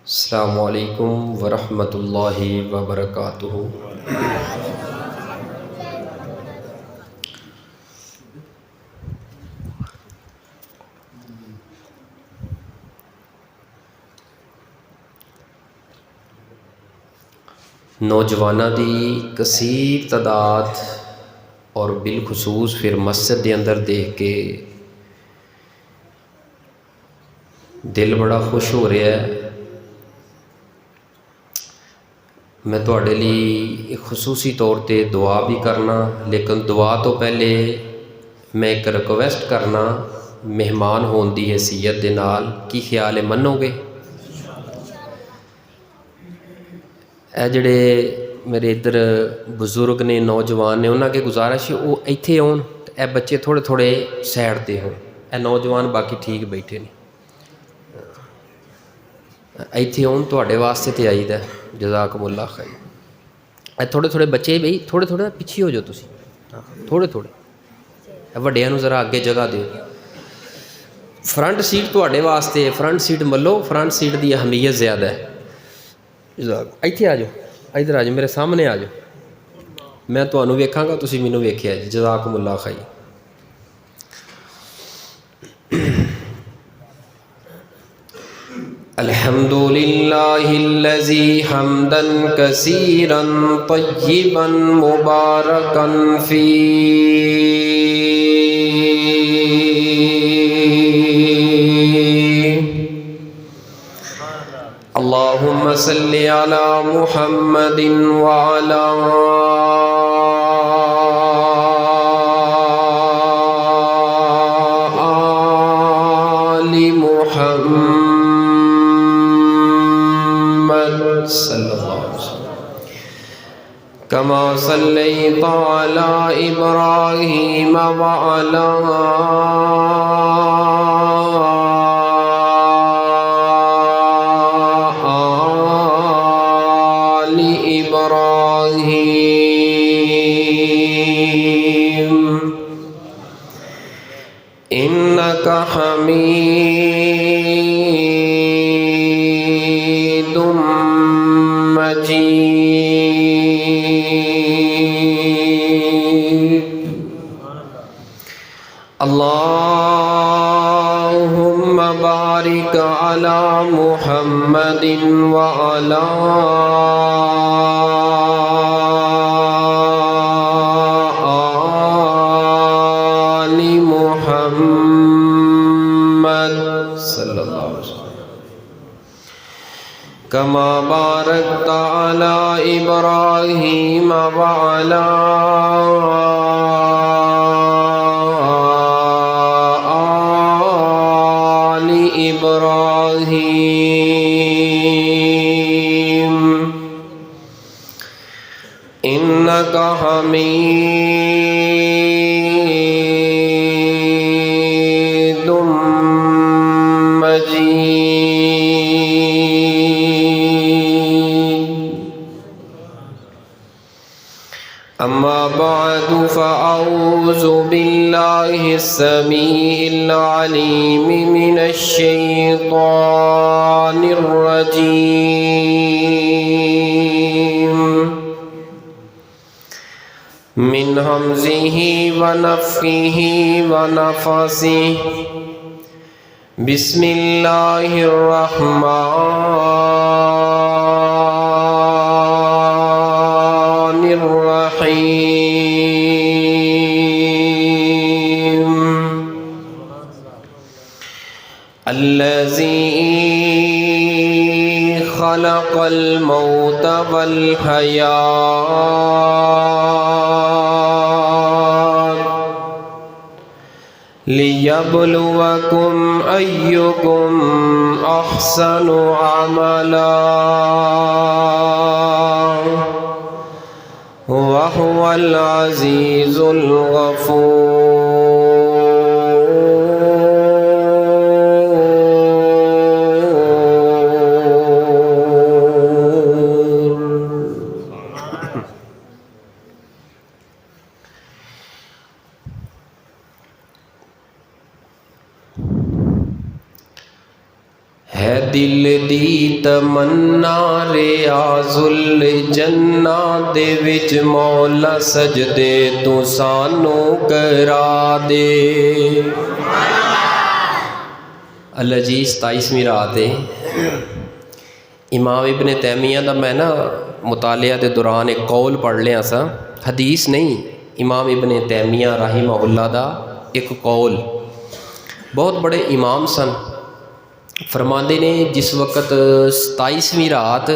अस्सलामुअलैकुम वरहमतुल्लाहि वबरकातुहू। नौजवानों की कसीर तादाद और बिलखसूस फिर मस्जिद के अंदर देख के दिल बड़ा खुश हो रहा है। मैं तुहाडे लिए खसूसी तौर पर दुआ भी करना, लेकिन दुआ तो पहले मैं एक रिक्वेस्ट करना मेहमान होने की हैसीयत दे नाल। की ख्याल है, मनोगे? ए जिहड़े मेरे इधर बजुर्ग ने, नौजवान ने, उन्होंने गुजारिश है वो इत्थे आउण, ए बच्चे थोड़े थोड़े साइड ते होण, ए नौजवान बाकी ठीक बैठे ने, इत्थे आउण तुहाडे वास्ते ते आईदा। जज़ाकुमुल्लाह खैर। ए थोड़े थोड़े बच्चे बई थोड़े थोड़े पिछे हो जाओ तुसी, थोड़े थोड़े वड्डियां नूं जरा अगे जगह दिओ। फ्रंट सीट तुहाडे वास्ते, फ्रंट सीट मल्लो, फ्रंट सीट की अहमियत ज़्यादा है। इत्थे आ जाओ, इधर आ जाओ, मेरे सामने आ जाओ, मैं तुहानूं वेखांगा, तुसीं मैनूं वेखिया जी। जज़ाकुमुल्लाह खैर। अल्हम्दुलिल्लाहिल्लज़ी हम्दन कसीरन तय्यिबन मुबारकन फी। अल्लाहुम्मा सल्लि अला मुहम्मदिन व अला आलि मुहम्मद सल्लल्लाहु अलैहि वसल्लम। कमा सल्लैता अला इब्राहीम व अला इन्नका हमीदुम मजीद। अल्लाहुम्मा बारिक अला मुहम्मदिन व अला कमा बारकता अला इब्राहीम व अला आलि इब्राहीम इन्नका हमीदुम मजीद। अम्मा बअदु फ़अऊज़ु बिल्लाहिस समीइल अलीम मिनश शैतानिर रजीम मिन हमज़िही व नफ़्ख़िही व नफ़सिही। बिस्मिल्लाहिर रहमानिर रहीम। अल्लज़ी खलक़ल मौत वल हयात लियब्लुवकुम अय्युकुम अहसनु अमला व हुवल अज़ीज़ुल गफ़ूर। है दिल दी तमन्ना रियाजुल जन्ना दे विच मौला सजदे तू सानू करा दे। अल्लाह जी 27वीं रात है। इमाम इब्ने तैमिया दा मैं ना मुतालिया के दौरान एक कौल पढ़ लिया सा, हदीस नहीं, इमाम इब्ने तैमिया रहिमहुल्लाह दा एक कौल। बहुत बड़े इमाम सन। फरमाते ने जिस वक़्त 27वीं रात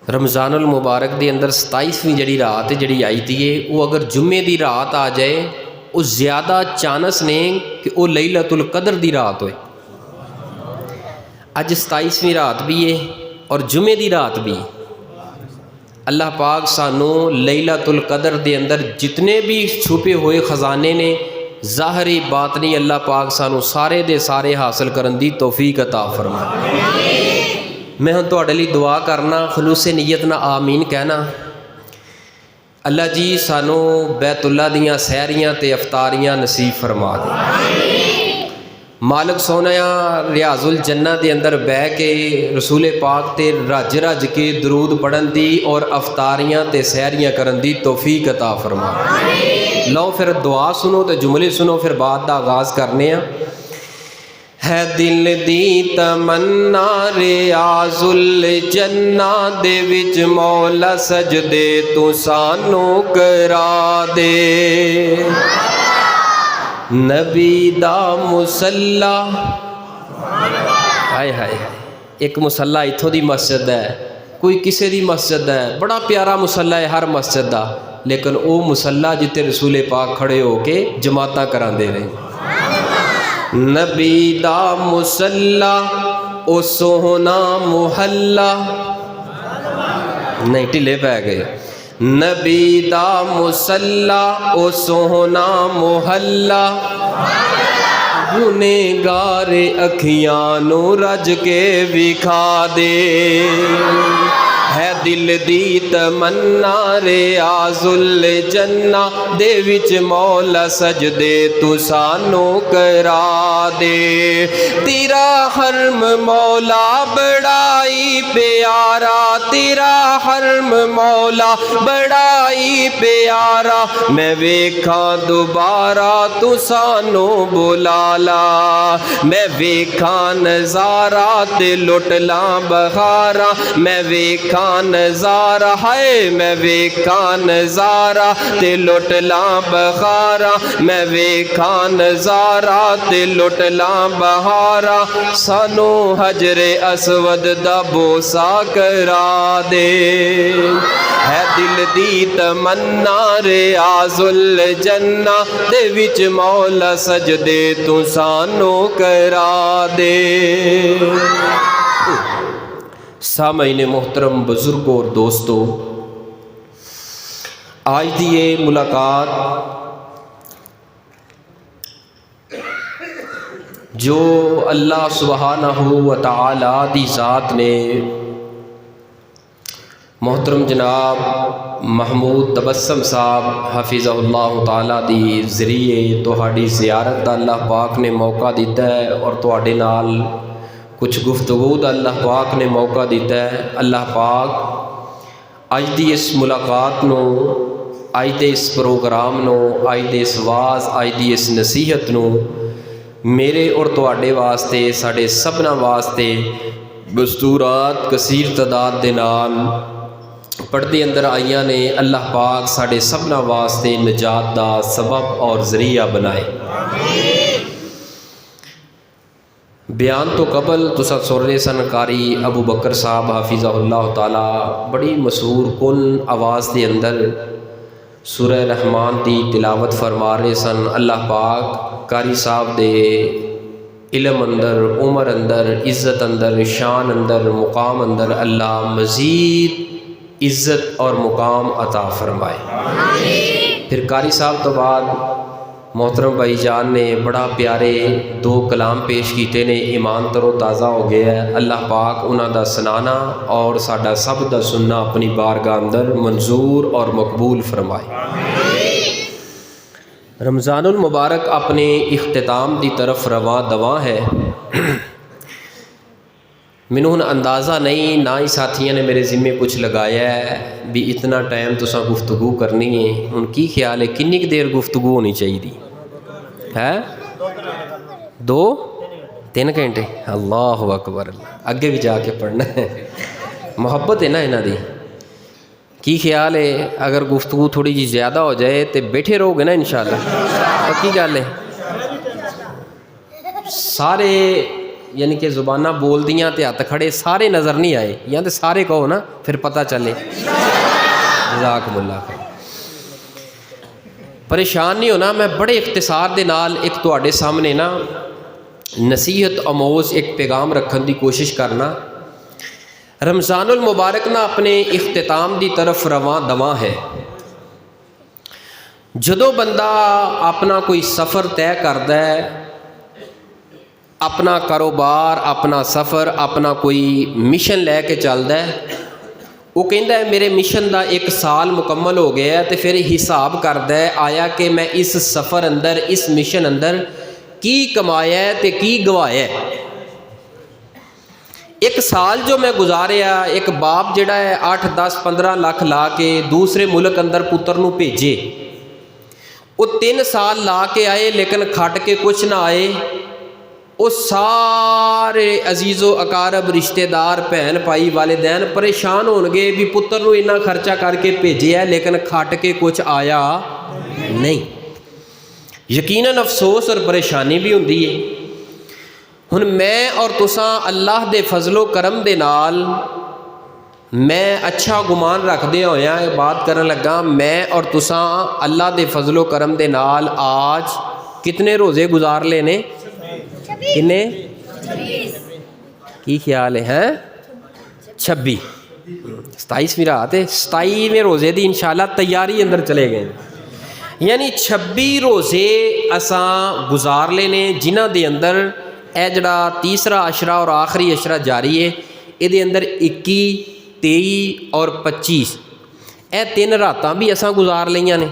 रमज़ानुल मुबारक के अंदर 27वीं जड़ी रात जड़ी आई थी वो अगर जुम्मे की रात आ जाए वो ज़्यादा चांस ने कि वो लैलतुल कदर की रात होए। अज 27वीं रात भी है और जुम्मे की रात भी। अल्लाह पाक सानू लैलतुल कदर के अंदर जितने भी छुपे हुए खजाने ने ज़ाहरी बातनी अल्लाह पाक सानू सारे दे सारे हासिल करन दी तौफीक अता फरमाए। मैं हुण तुहाडे लई दुआ करना, खलूसे नीयत ना आमीन कहना। अल्लाह जी सानू बैतुल्ला दियां सहरियां ते अफतारियां नसीब फरमा दे। मालिक सोना रियाजुल जन्ना के अंदर बह के रसूले पाक ते रज रज के दरूद पढ़न दी और अफतारियां ते सहरियां करन दी तौफीक अता फरमा। लो फिर दुआ सुनो तो जुमले सुनो, फिर बात का आगाज़ करने। है दिल दी तमन्ना रियाजुल जन्ना दे विच मौला सजदे तू सानू करा दे। नबी दा मुसल्ला, हाय हाय, एक मुसल्ला इत्थों दी मस्जिद है, कोई किसी दी मस्जिद है, बड़ा प्यारा मुसल्ला है हर मस्जिद का, लेकिन वो मुसल्ला जिते रसूले पाक खड़े होके जमाता करांदे रहे। नबी दा मुसल्ला ओ सोहना मुहल्ला, नहीं ढिले पै गए। नबी दा मुसल्ला ओ सोहना मुहल्ला, गुनेगार अखियां नू रज के विखा दे। है दिल दी तमन्ना रियाजुल जन्ना दे विच मौला सजदे तू सानू करा दे। तेरा हरम मौला बड़ाई प्यारा, तेरा हरम मौला बड़ाई प्यारा, मैं वेखा दोबारा तू सानू बुला ला। मैं वेखा नजारा ते लुट ला बहारा, मैं वेखा नजारा है, मैं वेखा नजारा ते लुट ला बहारा, मैं वेखा नजारा ते लुट ला बहारा, सानू हजरे असवद दा बोसा करा दे। है दिल दी तमन्ना रियाजुल जन्ना दे विच मौला सजदे तू सानू करा दे। सामईने मोहतरम बुजुर्गों और दोस्तों, आज की ये मुलाकात जो अल्लाह सुब्हानहू व तआला दी ज़ात ने मोहतरम जनाब महमूद तबस्सम साहब हफिज़हुल्लाह ताला दी ज़रिए तुहाडी ज़ियारत दा अल्लाह पाक ने मौका दिता है और तुहाडे नाल कुछ गुफ्तगू दा अल्लाह पाक ने मौका दिता है। अल्लाह पाक अज दी इस मुलाकात नू, अज दे इस प्रोग्राम नू, अज दे इस वाज, अज दी इस नसीहत नू मेरे और तुहाडे वास्ते, साडे सबना वास्ते बस्तूरात कसीर तादाद दे नाल पढ़ते अंदर आईयां ने। अल्लाह पाक साडे सबना वास्ते निजात दा सबब और ज़रिया बनाए। बयान तो कबल तुसा सुन रहे सन कारी अबू बकर साहब हाफिज़हुल्लाह ताला बड़ी मशहूर कुन आवाज़ के अंदर सूरह रहमान की तिलावत फरमा रहे सन। अल्लाह पाक कारी साहब दे इलम अंदर, उमर अंदर, इज़्ज़त अंदर, शान अंदर, मुकाम अंदर अल्लाह मज़ीद इज़्ज़त और मुकाम अता फरमाए। फिर कारी साहब तो बाद मोहतरम भाई जान ने बड़ा प्यारे दो कलाम पेश किए ने, ईमान तरो ताज़ा हो गया है। अल्लाह पाक उन्हां दा सुनाना और साडा सब दा सुनना अपनी बारगाह अंदर मंजूर और मकबूल फरमाए। रमज़ानुल मुबारक अपने इख्तिताम की तरफ रवां दवा है। मैनू हुण अंदाज़ा नहीं, ना ही साथियों ने मेरे जिम्मे कुछ लगाया है भी इतना टाइम तुसां गुफ्तगू करनी है। हुण की ख्याल है किन्नी क देर गुफ्तगू होनी चाहिए है? 2-3 घंटे? अल्लाह अकबर, अगे भी जाके पढ़ना है। मुहब्बत है ना इन्हां दी। की ख्याल है अगर गुफ्तगू थोड़ी जी ज़्यादा हो जाए तो बैठे रहोगे ना इंशाअल्लाह? पक्की गल है। सारे यानी कि ज़ुबाना बोल दियाँ तो हत्थ खड़े सारे नज़र नहीं आए, या तो सारे कहो ना फिर पता चले। जज़ाकुमुल्लाह खैर। परेशान नहीं होना, मैं बड़े इख्तिसार दे नाल एक तुहाडे सामने ना नसीहत अमोज़ एक पैगाम रखने की कोशिश करना। रमज़ानुल मुबारक ना अपने इख्तिताम की तरफ रवां दवां है। जदों बंदा अपना कोई सफ़र तय करता है, अपना कारोबार, अपना सफ़र, अपना कोई मिशन लैके चलता है, वो कहता है मेरे मिशन का 1 साल मुकम्मल हो गया है, तो फिर हिसाब करता है आया कि मैं इस सफ़र अंदर, इस मिशन अंदर की कमाया है तो की गवाया है। 1 साल जो मैं गुजारिया, एक बाप जिहड़ा है 8, 10, 15 लाख ला के दूसरे मुल्क अंदर पुत्र नूं भेजे, वो 3 साल ला के आए लेकिन खट के कुछ ना आए। वो सारे अजीज़ो अकारब रिश्तेदार भैन भाई वालिदैन परेशान होणगे भी पुत्र नूं इन्ना खर्चा करके भेजिया लेकिन खट के कुछ आया नहीं। यकीनन अफसोस और परेशानी भी हुंदी है। हुण मैं और तुसां अल्लाह दे फजलो करम दे नाल, मैं अच्छा गुमान रखदे होया बात करन लगा, मैं और तुसां अल्लाह दे फजलो करम दे नाल आज कितने रोज़े गुजार लेने? किन्ने? की ख्याल है? 26। 27वीं रात है, 27वें रोज़े की इंशाअल्लाह तैयारी अंदर चले गए। यानी 26 रोज़े असां गुजार लेने, जिन्हां दे अंदर ए जड़ा तीसरा अशरा और आखिरी अशरा जारी है, ये अंदर 21, 23 और 25 ए 3 रातां भी असां गुजार लियां ने,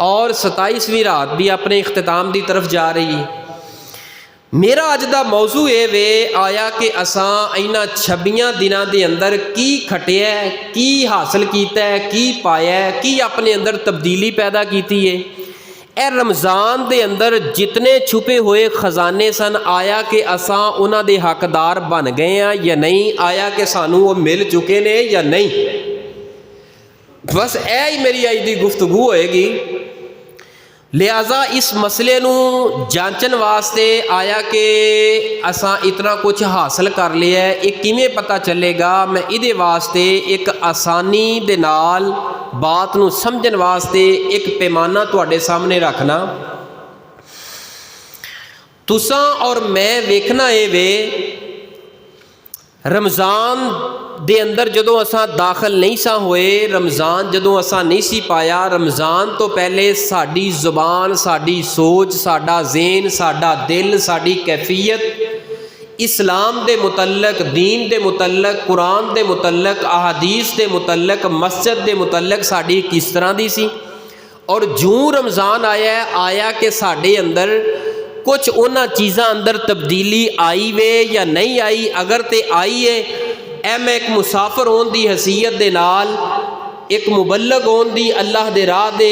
और 27वीं रात भी अपने इख्तिताम की तरफ जा रही है। मेरा अज का मौजू ये वे आया कि असां इन्हां 26 दिनां दे अंदर की खटिया है, की हासिल किया है, की पाया है, की अपने अंदर तब्दीली पैदा की है। ए रमज़ान दे अंदर जितने छुपे हुए खजाने सन, आया कि असां उन्हां दे हकदार बन गए हैं या नहीं, आया कि सानू वो मिल चुके ने या नहीं। बस ऐ ही मेरी अज की गुफ्तगू होएगी। लिहाजा इस मसले नूं जांचन वास्ते आया कि असां इतना कुछ हासिल कर लिया है, ये किवें पता चलेगा? मैं इहदे वास्ते एक आसानी दे नाल बात नूं समझण वास्ते एक पैमाना तुहाडे सामने रखना। तुसां और मैं वेखना ये वे, रमज़ान दे अंदर जदों असां दाखिल नहीं सा होए, रमज़ान जदों असां नहीं सी पाया, रमज़ान तो पहले साडी ज़ुबान, साडी सोच, साडा ज़हन, साडा दिल, साडी कैफियत इस्लाम दे मुतल्लक, दीन दे मुतल्लक, कुरान दे मुतल्लक, अहादीस दे मुतल्लक, मस्जिद दे मुतल्लक साडी किस तरह दी सी। और जूं रमज़ान आया कि साडे अंदर कुछ उन्हां चीज़ां अंदर तब्दीली आई वे या नहीं आई। अगर ते आई है, ऐ मैं एक मुसाफिर होने की हैसीयत दे नाल, एक मुबल्लग होने की अल्लाह दे राह दे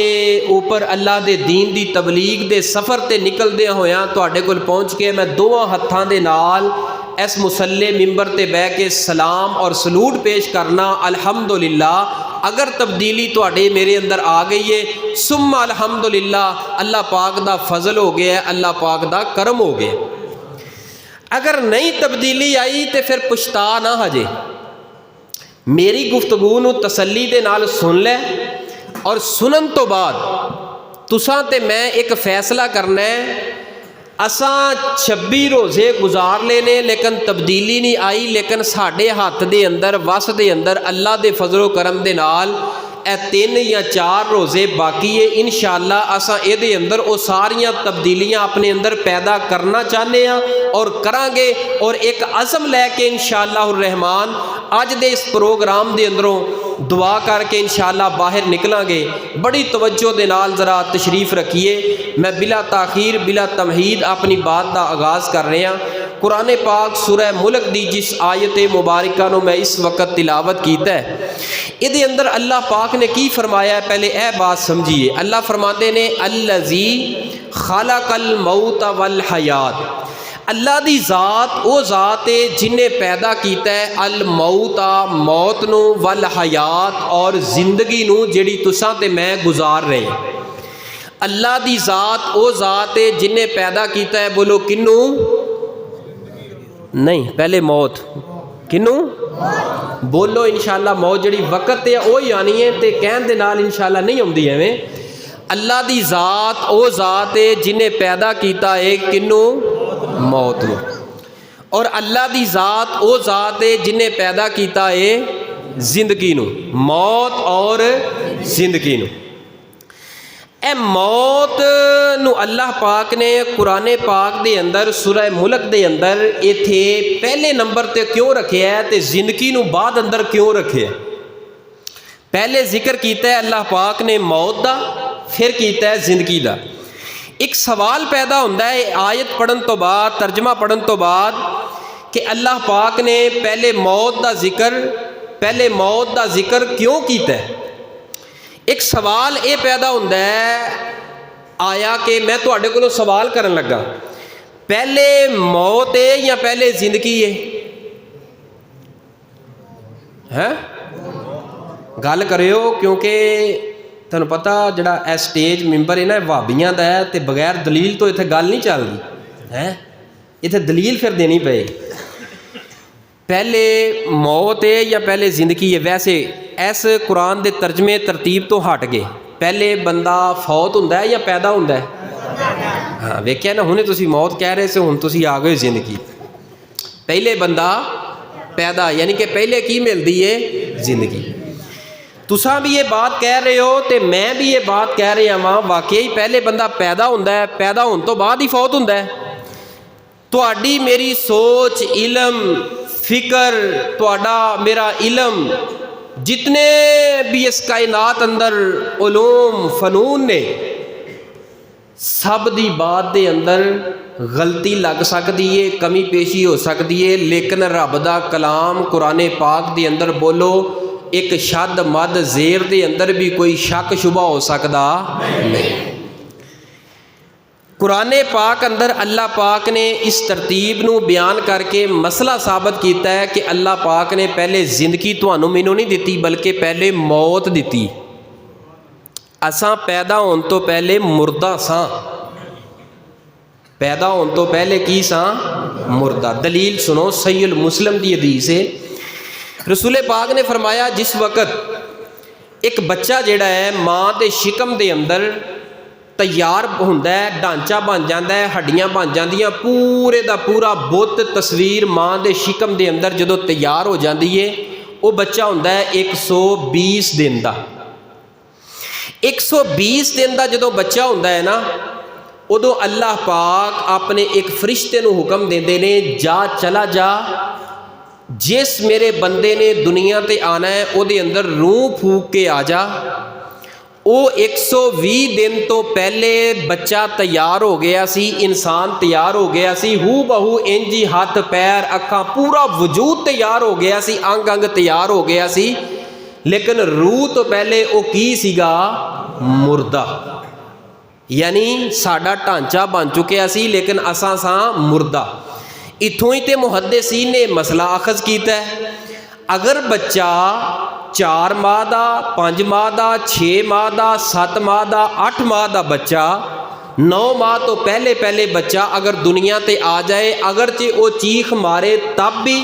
ऊपर, अल्लाह दे दीन दी तबलीग दे सफ़र ते निकलदे होया तुहाडे कोल पहुँच के मैं दोवां हत्थां दे नाल इस मुसल्ले मिंबर ते बह के सलाम और सलूट पेश करना, अल्हम्दुलिल्लाह। अगर तब्दीली तुहाडे मेरे अंदर आ गई है, सुम्मा अल्हम्दुलिल्लाह, अल्लाह पाक दा फजल हो गया, अल्लाह पाक दा करम हो गया। अगर नहीं तब्दीली आई तो फिर पुछता ना हजे। मेरी गुफ्तगू नूं तसल्ली दे नाल सुन लै, और सुनन तो बाद तुसां ते मैं एक फैसला करना है। असां 26 रोज़े गुजार लेने लेकिन तब्दीली नहीं आई, लेकिन साढ़े हाथ दे अंदर, वस दे अंदर अल्लाह दे फजलो करम दे नाल ए 3 या 4 रोज़े बाकी है। इंशाअल्लाह असां इहदे अंदर वो सारियां तब्दीलियां अपने अंदर पैदा करना चाहते हैं और करांगे, और एक अज़म लैके इंशाअल्लाह रहमान अज दे इस प्रोग्राम दे अंदरों दुआ करके इंशाअल्लाह बाहर निकलांगे। बड़ी तवज्जो दे नाल ज़रा तशरीफ़ रखिए। मैं बिला ताखीर, बिला तमहीद अपनी बात का आगाज़ कर रहा। कुरान पाक सूरह मुल्क दी जिस आयत मुबारका नूं मैं इस वक्त तिलावत कीता है, इहदे अंदर अल्लाह पाक ने की फरमाया है, पहले यह बात समझिए। अल्लाह फरमाते ने अल्लज़ी खालकल मौत वल हयात, अल्लाह दी ज़ात वो ज़ात है जिन्हें पैदा किया है अल मौता मौत नूं वल हयात और जिंदगी नूं जिहड़ी तुसां ते मैं गुजार रहे हैं। अल्लाह दी ज़ात वो ज़ात है जिन्हें पैदा किया है, बोलो किनू नहीं, पहले मौत, किनू बोलो इंशाअल्लाह मौत जिहड़ी वक्त है वो ही आनी है, तो कहण दे नाल इंशाअल्लाह नहीं आउंदी एवें। अल्लाह दी ज़ात वो ज़ात है जिन्हें पैदा किया है किनू मौत नूं, और अल्लाह दी ज़ात वो ज़ात है जिन्हें पैदा किया है जिंदगी नूं, मौत और जिंदगी नूं। ए मौत नूं अल्लाह पाक ने कुरान पाक दे अंदर सूरह मुल्क दे अंदर इत्थे पहले नंबर ते क्यों रखे है, तो जिंदगी नूं बाद अंदर क्यों रखे है। पहले जिक्र किया है अल्लाह पाक ने मौत दा, फिर किया है जिंदगी दा। एक सवाल पैदा होता है आयत पढ़न तो बाद, तर्जमा पढ़न तो बाद, कि अल्लाह पाक ने पहले मौत दा जिक्र क्यों किया है। एक सवाल ये पैदा होता है आया कि मैं तुहाडे कोलों सवाल करन लगा, पहले मौत है या पहले जिंदगी है? गल करियो, क्योंकि तुहानूं पता जिहड़ा ए स्टेज मैंबर है ना भाबियां दा है, तो बगैर दलील तो इत्थे गल नहीं चलदी है, इत्थे दलील फिर देनी पेगी। पहले मौत है या पहले जिंदगी है? वैसे इस कुरान के तर्जमे तरतीब तो हट गए, पहले बंदा फौत होंदा है या पैदा होंदा है? हाँ वेख्या ना, हुणे तुसीं मौत कह रहे से, हुण तुसीं आ गए जिंदगी। पहले बंदा पैदा, यानी कि पहले की मिलती है जिंदगी। तुसां भी ये बात कह रहे हो तो मैं भी ये बात कह रहा वहाँ, वाकई पहले बंदा पैदा होंदा है, पैदा होने तो बाद ही फौत होंदा है। तुहाडी मेरी सोच, इलम, फिक्र, तुहाडा मेरा इलम, जितने भी इस कायनात अंदर उलूम फनून ने, सब दी बात दे अंदर गलती लग सकती है, कमी पेशी हो सकती है, लेकिन रब दा कलाम कुरान पाक दे अंदर बोलो एक शद मद जेर दे अंदर भी कोई शक शुबा हो सकता नहीं। कुरान पाक अंदर अल्लाह पाक ने इस तरतीब नूं बयान करके मसला साबित किया है कि अल्लाह पाक ने पहले जिंदगी तुहानूं मैनूं नहीं दिती, बल्कि पहले मौत दिती। असां पैदा होने तो पहले मुर्दा सां, पैदा होने तो पहले की सां? मुर्दा। दलील सुनो, सहीह मुस्लिम की हदीस है, रसूल पाक ने फरमाया जिस वक्त एक बच्चा जिहड़ा है माँ के शिकम के अंदर तैयार होंदा है, ढांचा बन जाता है, हड्डियां बन जांदियां, पूरे का पूरा बुत तस्वीर माँ के शिकम के अंदर जो तैयार हो जाती है, वो बच्चा होंदा है 120 दिन का। 120 दिन का जो बच्चा होंदा है ना, उदों अल्लाह पाक अपने एक फरिश्ते नूं हुक्म देंदे ने, जा चला जा, जिस मेरे बंदे ने दुनिया ते आना है उहदे अंदर रूह फूक के आ जा। वो 120 दिन तो पहले बच्चा तैयार हो गया सी, इंसान तैयार हो गया सी, हू बहू इंजी हाथ पैर अखां पूरा वजूद तैयार हो गया सी, अंग अंग तैयार हो गया सी, लेकिन रूह तो पहले वो की सीगा? मुर्दा। यानी साडा ढांचा बन चुकिया सी, लेकिन असां सां मुर्दा। इत्थों ही तो मुहद्दिसीन ने मसला अखज़ किया है, अगर बच्चा 4 माह का, 5 माह का, 6 माह का, 7 माह का, 8 माह का बच्चा, 9 माह तो पहले पहले बच्चा अगर दुनिया ते आ जाए, अगरचे वो चीख मारे तब भी,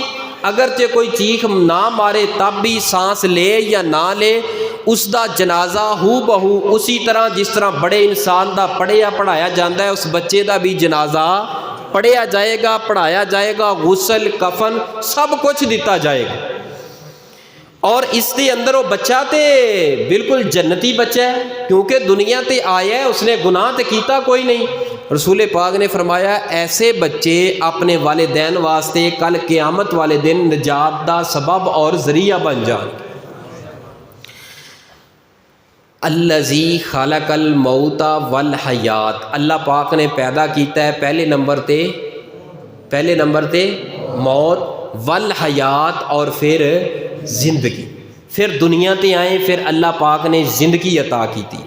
अगरचे कोई चीख ना मारे तब भी, सांस ले या ना ले, उसका जनाजा हू बहू उसी तरह जिस तरह बड़े इंसान का पढ़िया पढ़ाया जाता है, उस बच्चे का भी जनाजा पढ़िया जाएगा, पढ़ाया जाएगा, गुसल कफन सब कुछ दिता जाएगा। और इसके अंदर वो बच्चा तो बिल्कुल जन्नती बच्चा है, क्योंकि दुनिया ते आया है, उसने गुनाह तो किया कोई नहीं। रसूल पाक ने फरमाया ऐसे बच्चे अपने वालिदैन वास्ते कल क़यामत वाले दिन निजात का सबब और जरिया बन जान। अल्लज़ी खालकल मौता वल हयात, अल्लाह पाक ने पैदा किया है पहले नंबर ते पहले नंबर ते मौत, वल हयात और फिर ज़िंदगी। फिर दुनिया ते आए, फिर अल्लाह पाक ने ज़िंदगी अता की थी।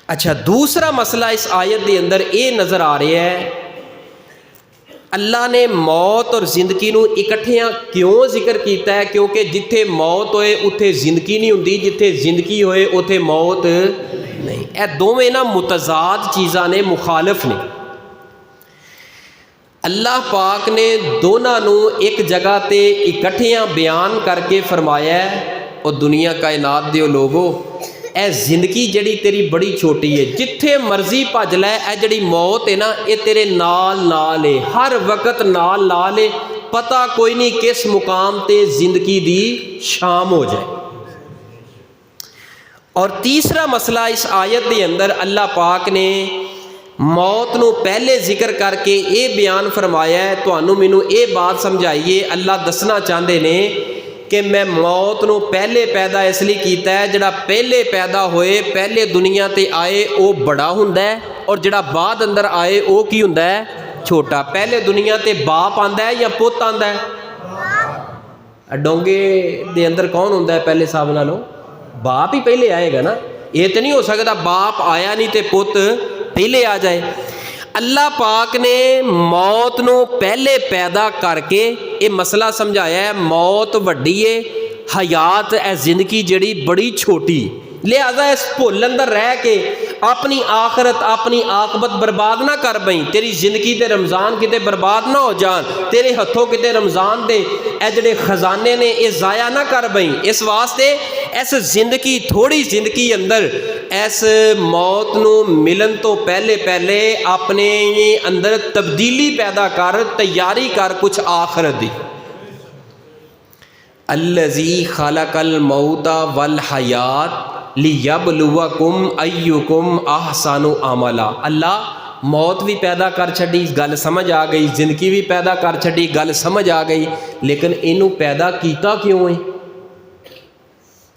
अच्छा, दूसरा मसला इस आयत के अंदर ये नज़र आ रहा है, अल्लाह ने मौत और जिंदगी नूं इकट्ठियां क्यों जिक्र किया है? क्योंकि जिथे मौत होए उत्थे जिंदगी नहीं हुंदी, जिथे जिंदगी होए उत्थे मौत नहीं। ये दोवें ना मुतजाद चीज़ां ने, मुखालिफ ने। अल्लाह पाक ने दोनों नूं एक जगह ते इकट्ठियां बयान करके फरमाया है, और दुनिया कायनात दे लोगो, ए जिंदगी जड़ी तेरी बड़ी छोटी है, जिथे मर्जी भज लै, ए जड़ी मौत है ना, ये तेरे नाल नाल है, हर वक्त नाल नाल है, पता कोई नहीं किस मुकाम ते जिंदगी दी शाम हो जाए। और तीसरा मसला इस आयत के अंदर अल्लाह पाक ने मौत नूं पहले जिक्र करके ये बयान फरमाया है। तुहानूं मैनूं ये बात समझाइए, अल्लाह दसना चाहते ने कि मैं मौत नूं पहले पैदा इसलिए किया है, जिहड़ा पहले पैदा होए, पहले दुनिया ते आए, वो बड़ा हुंदा है, और जिहड़ा बाद अंदर आए वो की हुंदा है? छोटा। पहले दुनिया ते बाप आंदा है या पुत आंदा है? डोंगे दे अंदर कौन हुंदा है पहले हिसाब नालों? बाप ही पहले आएगा ना। ये तो नहीं हो सकता बाप आया नहीं तो पुत पहले आ जाए। अल्लाह पाक ने मौत नूं पहले पैदा करके ये मसला समझाया है, मौत वड्डी है, हयात है जिंदगी जड़ी बड़ी छोटी। लिहाजा इस भुल अंदर रह के अपनी आखरत, अपनी आकबत बर्बाद ना कर पई। तेरी जिंदगी ते रमज़ान किते बर्बाद ना हो जान, तेरे हथों किते रमज़ान दे ए जड़े खजाने ने ये ज़ाया ना कर पई। इस वास्ते इस जिंदगी, थोड़ी जिंदगी अंदर इस मौत नूं मिलन तो पहले पहले अपने अंदर तब्दीली पैदा कर, तैयारी कर कुछ आखरत दी। अल्लज़ी खलक़ल मौता वल हयात लियबलुवकुम अय्युकुम अहसनु अमला। अल्लाह मौत भी पैदा कर छड़ी, गल समझ आ गई, जिंदगी भी पैदा कर छड़ी, गल समझ आ गई, लेकिन इनू पैदा किया क्यों है?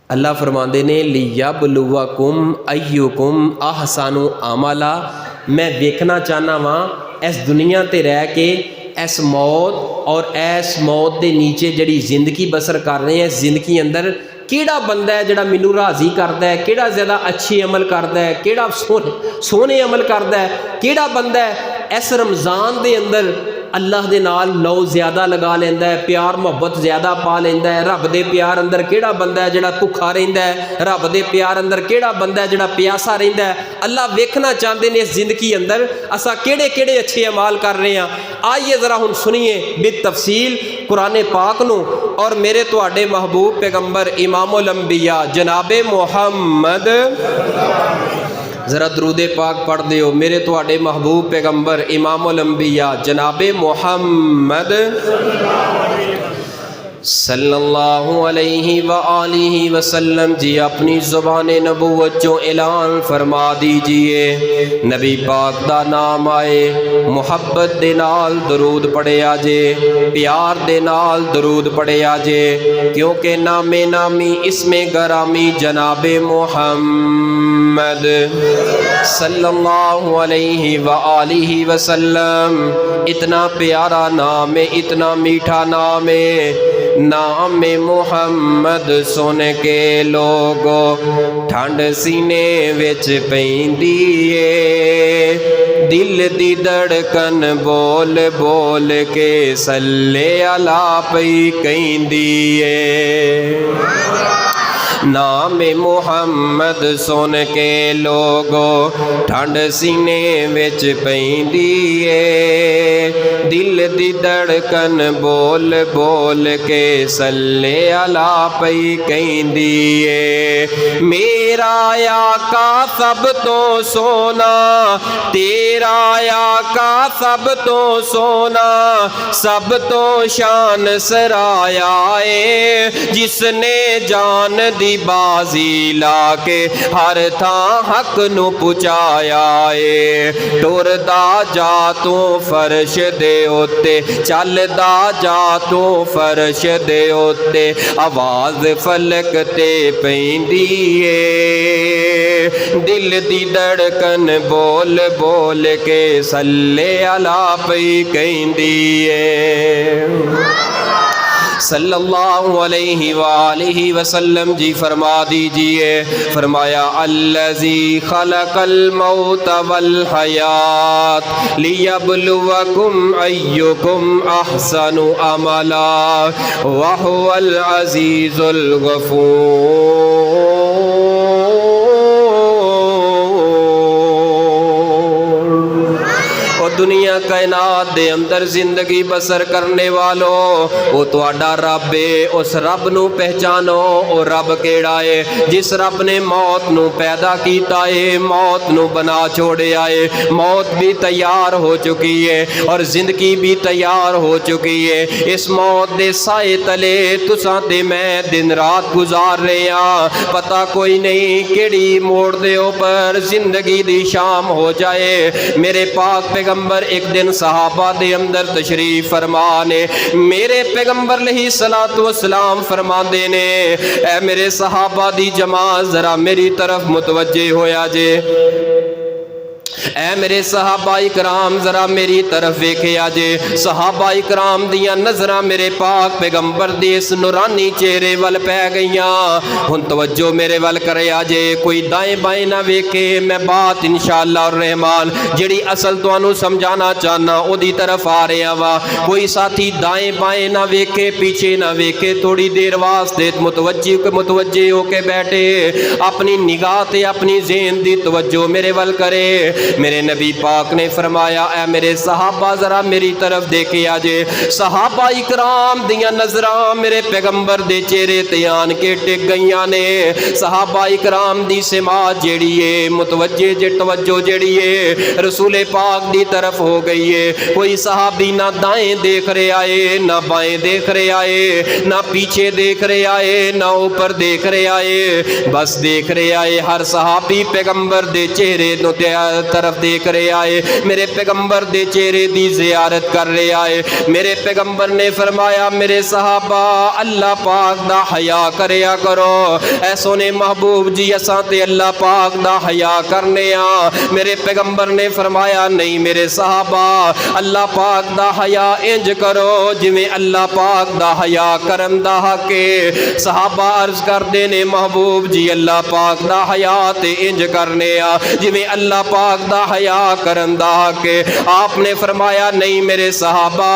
अल्लाह फरमाते ने लियबलुवकुम अय्युकुम अहसनु अमला। मैं देखना चाहना वा इस दुनिया ते रह के इस मौत और इस मौत के नीचे जड़ी जिंदगी बसर कर रहे हैं, जिंदगी अंदर किहड़ा बंदा है जिहड़ा मैनू राजी करता है, किहड़ा ज़्यादा अच्छे अमल करता है, किहड़ा सोहने अमल करता है, किहड़ा बंदा है इस रमज़ान के अंदर अल्लाह दे नाल लौ ज़्यादा लगा लेंदा है, प्यार मुहब्बत ज़्यादा पा लेंदा है। रब दे प्यार अंदर किहड़ा बंदा है जिहड़ा भुखा रहिंदा है, रब दे प्यार अंदर किहड़ा बंदा है जिहड़ा प्यासा रहिंदा है। अल्लाह वेखना चाहते ने इस जिंदगी अंदर असा किहड़े किहड़े अच्छे अमाल कर रहे हैं। आइए ज़रा हुण सुनिए बित तफसील कुरान पाक नूं और मेरे तुहाडे महबूब पैगंबर इमामुल अंबिया जनाबे मुहम्मद, ज़रा दरूदे पाक पढ़ दियो। मेरे तुहाडे महबूब पैगंबर इमामुल अंबिया जनाबे मुहम्मद सल्लल्लाहु अलैहि व आलिहि वसल्लम जी अपनी ज़ुबान नबूवत चो ऐलान फरमा दीजिए। नबी पाक दा नाम आए, मुहब्बत दे नाल दरूद पढ़िया जे, प्यार दे नाल दरूद पढ़िया जे, क्योंकि नामे नामी इसमें गरामी जनाबे मुहम्मद सल्लल्लाहु अलैहि व आलिहि वसल्लम इतना प्यारा नाम है, इतना मीठा नाम है। नाम मुहम्मद सुन के लोगो ठंड सीने विच पैंदी है, दिल दी धड़कन बोल बोल के सल्ले अला पई कहंदी है। नाम मुहम्मद सुन के लोगो ठंड सीने विच पैंदी है, दिल दी धड़कन बोल बोल के सल्ले अला पई कहंदी है। मेरा आका सब तो सोना, तेरा आका सब तो सोना, सब तो शान सराया है, जिसने जान दी बाजी ला के हर थां हक नू पुचाया है। टुरदा जा तू फर्श दे उत्ते, चलदा जा तू फर्श दे उत्ते, आवाज़ फलक ते पैंदी है। दिल दी धड़कन बोल बोल के सल्ले अला पई कहंदी है। सल्लल्लाहु अलैहि वालिहि वसल्लम जी फरमा दीजिए, फरमाया अल्लज़ी खलक़ल मौत वल हयात लियब्लुवकुम अय्युकुम अहसनु अमला व हुवल अज़ीज़ुल गफ़ूर। दुनिया कायनात दे अंदर जिंदगी बसर करने वालों, वो तुहाडा रब है। उस रब नू पहचानो। वो रब केड़ा है? जिस रब ने मौत नू पैदा कीता है, मौत नू बना छोड़िया है। मौत भी तैयार हो चुकी है और जिंदगी भी तैयार हो चुकी है। इस मौत दे साए तले तुसां ते मैं दिन रात गुजार रहे हैं। पता कोई नहीं केड़ी मोड़ दे ऊपर जिंदगी दी शाम हो जाए। मेरे पाक पैगंबर एक दिन सहाबा दे अंदर तशरीफ फरमा ने, मेरे पैगंबर अलैहिस्सलातु वस्सलाम फरमांदे ने, ऐ मेरे सहाबा दी जमात जरा मेरी तरफ मुतवज्जे होया जे। ऐ मेरे सहाबा इकराम जरा मेरी तरफ वेखिया जे। सहाबा इकराम दियां नजरां मेरे पाक पैगंबर दे इस नूरानी चेहरे वल पै गईयां। हुण तवज्जो मेरे वल करया जे, कोई दाएं बाएं ना वेखे। मैं बात इंशाअल्लाह रहमान जिहड़ी असल तुहानू समझाना चाहना ओदी तरफ आ रहा वा। कोई साथी दाएं बाएं ना वेखे, पीछे ना वेखे, थोड़ी देर वास्ते मुतवज्जे होके बैठे, अपनी निगाह ते अपनी ज़हन दी तवज्जो मेरे वल करे। मेरे नबी पाक ने फरमाया, ऐ मेरे सहाबा जरा मेरी तरफ देखिया जे। सहाबा इकराम दियां नजरां मेरे पैगंबर दे चेहरे ते आन के टिक गईयां ने। सहाबा इकराम दी समात जेड़ी है, मुतवज्जे जे तवज्जो जेड़ी है रसूल पाक दी तरफ हो गई है। कोई सहाबी ना दाएं देख रहा है, ना बाएं देख रहा है, ना पीछे देख रहा है, ना ऊपर देख रहा है, बस देख रहा है हर सहाबी पैगंबर दे चेहरे तरफ देख रहा है, मेरे पैगंबर दे चेहरे दी ज़ियारत कर रहा है। मेरे पैगंबर ने फरमाया, मेरे सहाबा अल्लाह पाक दा हया करया करो। ऐ सोने महबूब जी असां ते अल्लाह पाक दा हया करने आ। मेरे पैगंबर ने फरमाया, नहीं मेरे सहाबा अल्लाह पाक दा हया इंज करो जिवें अल्लाह पाक दा हया करन दा हक है। सहाबा अर्ज करदे ने, महबूब जी अल्लाह पाक दा हया ते इंज करने आ जिवें अल्लाह पाक दा हया करन दा हक है। आपने फरमाया, नहीं मेरे सहाबा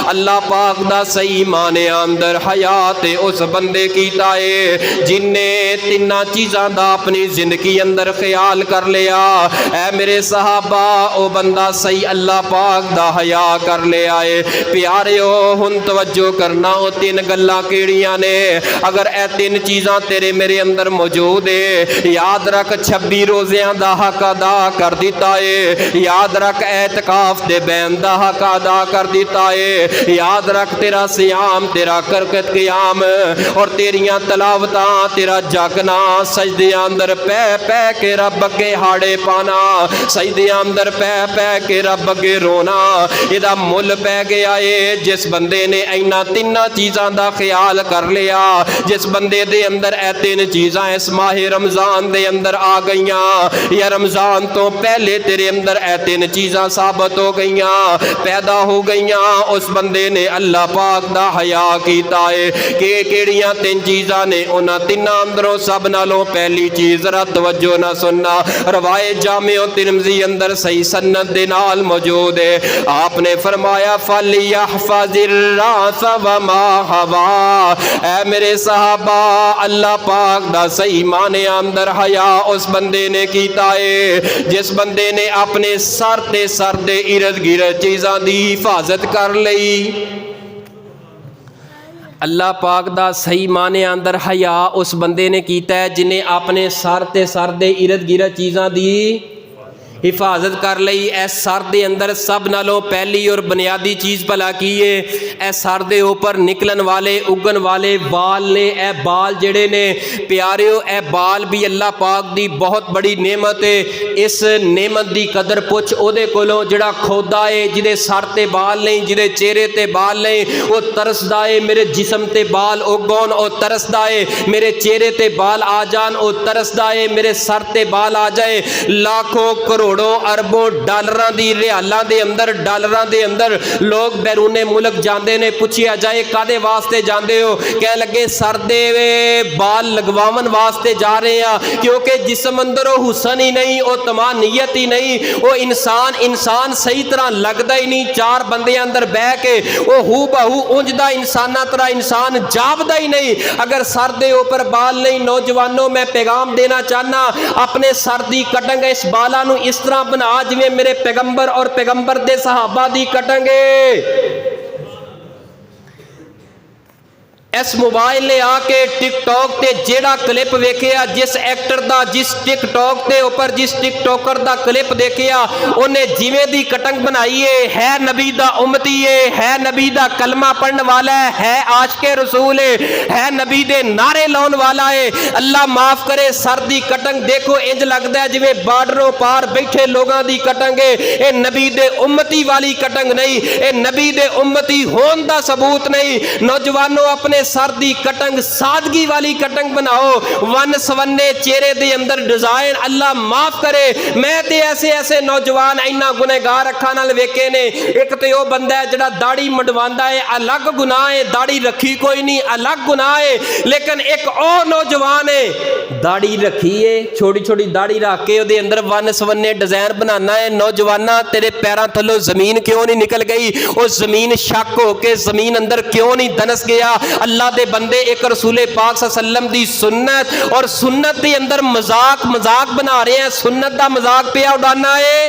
अल्लाह पाक दा सही माने अंदर हया ते उस बंदे कीता है जिन्हें तिन्ना चीज़ां दा अपनी जिंदगी अंदर ख्याल कर लिया। ऐ मेरे सहाबा ओ बंदा सही अल्लाह पाक दा हया कर लिया है। प्यारिओ हुण तवज्जो करना, ओ तीन गल्लां केड़ियां ने? अगर ए तीन चीज़ां तेरे मेरे अंदर मौजूद है, याद रख 26 रोज़ियां दा हक अदा कर दिता है। याद रख एतकाफ दे बैन दा हक अदा कर दिता है। याद रख तेरा सियाम, तेरा करकत क़याम और तेरियां तलावतां, तेरा जागना, सजदियां अंदर पै पै के रब अगे हाड़े पाना, सजदियां अंदर पै पै के रब अगे रोना, इहदा मुल पै गया है। जिस बंदे ने इन्हां तिन्नां चीज़ां दा ख्याल कर लिया, जिस बंदे दे अंदर ए तीन चीज़ां इस माह रमज़ान दे अंदर आ गईयां या रमज़ान तो पहले तेरे अंदर ए तीन चीज़ां साबित हो गईयां, पैदा हो गईयां, उस बंदे ने अल्लाह पाक दा हया कीता है। कि केड़ियां तीन चीज़ां ने? उन्हां तिन्नां अंदरों सब नालों पहली चीज़, जरा तवज्जो ना सुनना, रवायत जामिओ तिरमिज़ी अंदर सही सन्नत दे नाल मौजूद है। आपने फरमाया, फलियहफ़ज़िर रास व मा हवा। ऐ मेरे सहाबा अल्लाह पाक दा सही माने अंदर हया उस बंदे ने कीता है जिस बंदे ने अपने सर दे इर्द गिर्द चीज़ां दी हिफाजत कर लई। अल्लाह पाक दा सही माने अंदर हया उस बंदे ने कीता है जिन्हें अपने सर दे इर्द गिर्द चीज़ां दी हिफाजत कर लई। इस सर दे अंदर सब नालों पहली और बुनियादी चीज़ भला की है, इस सर दे उपर निकलन वाले उगन वाले बाल ने। ए बाल जेड़े ने प्यारिओ, ए बाल भी अल्लाह पाक दी बहुत बड़ी नेमत है। इस नेमत दी कदर पुछ ओदे कोलों जिहड़ा खोदा है, जिहदे सर ते बाल नहीं, जिहदे चेहरे ते बाल नहीं, वो तरसदा है मेरे जिस्म ते बाल उगन, वो तरसदा है मेरे चेहरे ते बाल आ जान, वो तरसदा है मेरे सर ते बाल आ जाए। लाखों करोड़ों अरबों डॉलरां दी रियालां दे अंदर, डॉलरां दे अंदर लोग बैरूने मुल्क जाते हैं। पुछिया जाए कादे वास्ते जाते हो, कह लगे सर दे बाल लगवावन वास्ते जा रहे हैं, क्योंकि जिस्म अंदर वो हुसन ही नहीं, वो तमानियत ही नहीं, वो इंसान सही तरह लगता ही नहीं। चार बंदे अंदर बह के वो हू बहू उंजदा इंसाना तरह इंसान जापदा ही नहीं अगर सर दे ऊपर बाल नहीं। नौजवानों, मैं पैगाम देना चाहना, अपने सर दी कटंग इस बालां नूं इस तरह बना जिवें मेरे पैगंबर और पैगंबर दे सहाबा दी कटंगे। इस मोबाइल ने आके टिकटॉक ते जेड़ा क्लिप वेखिया, जिस एक्टर दा, जिस टिकटॉक के ऊपर जिस टिकटॉकर दा क्लिप देखिया, उन्हें जिवें दी कटंग बनाई है नबी दा उम्मती है नबी दा कलमा पढ़ने वाला है आशिके रसूल है नबी दे नारे लाने वाला है। अल्लाह माफ करे, सर दी कटंग देखो इंज लगता है जिवें बार्डरों पार बैठे लोगों की कटंग है। ये नबी दे उम्मती वाली कटंग नहीं, ये नबी दे उम्मती होने का सबूत नहीं। नौजवानों, अपने सर दी कटंग सादगी वाली कटंग बनाओ, वन सवन्ने चेहरे दे अंदर डिजाइन। अल्लाह माफ करे, मैं ते ऐसे नौजवान इन्ना गुनहगार अखां नाल वेखे ने। एक ते ओ बंदा है जिहड़ा दाढ़ी मंडवांदा है, अलग गुनाह है, दाढ़ी रखी कोई नहीं, अलग गुनाह है। लेकिन एक ओ नौजवान है दाढ़ी रखी है, छोटी छोटी दाढ़ी रख के उहदे अंदर वन सवन्ने डिजाइन बनाना है। नौजवाना, तेरे पैरों थल्लों जमीन क्यों नहीं निकल गई? वो जमीन शक हो के जमीन अंदर क्यों नहीं दनस गया? अल्लाह दे बंदे, एक रसूल पाक सल्लल्लाहु अलैहि वसल्लम दी सुन्नत और सुन्नत के अंदर मजाक बना रहे हैं, सुन्नत दा मजाक पे उड़ाना है।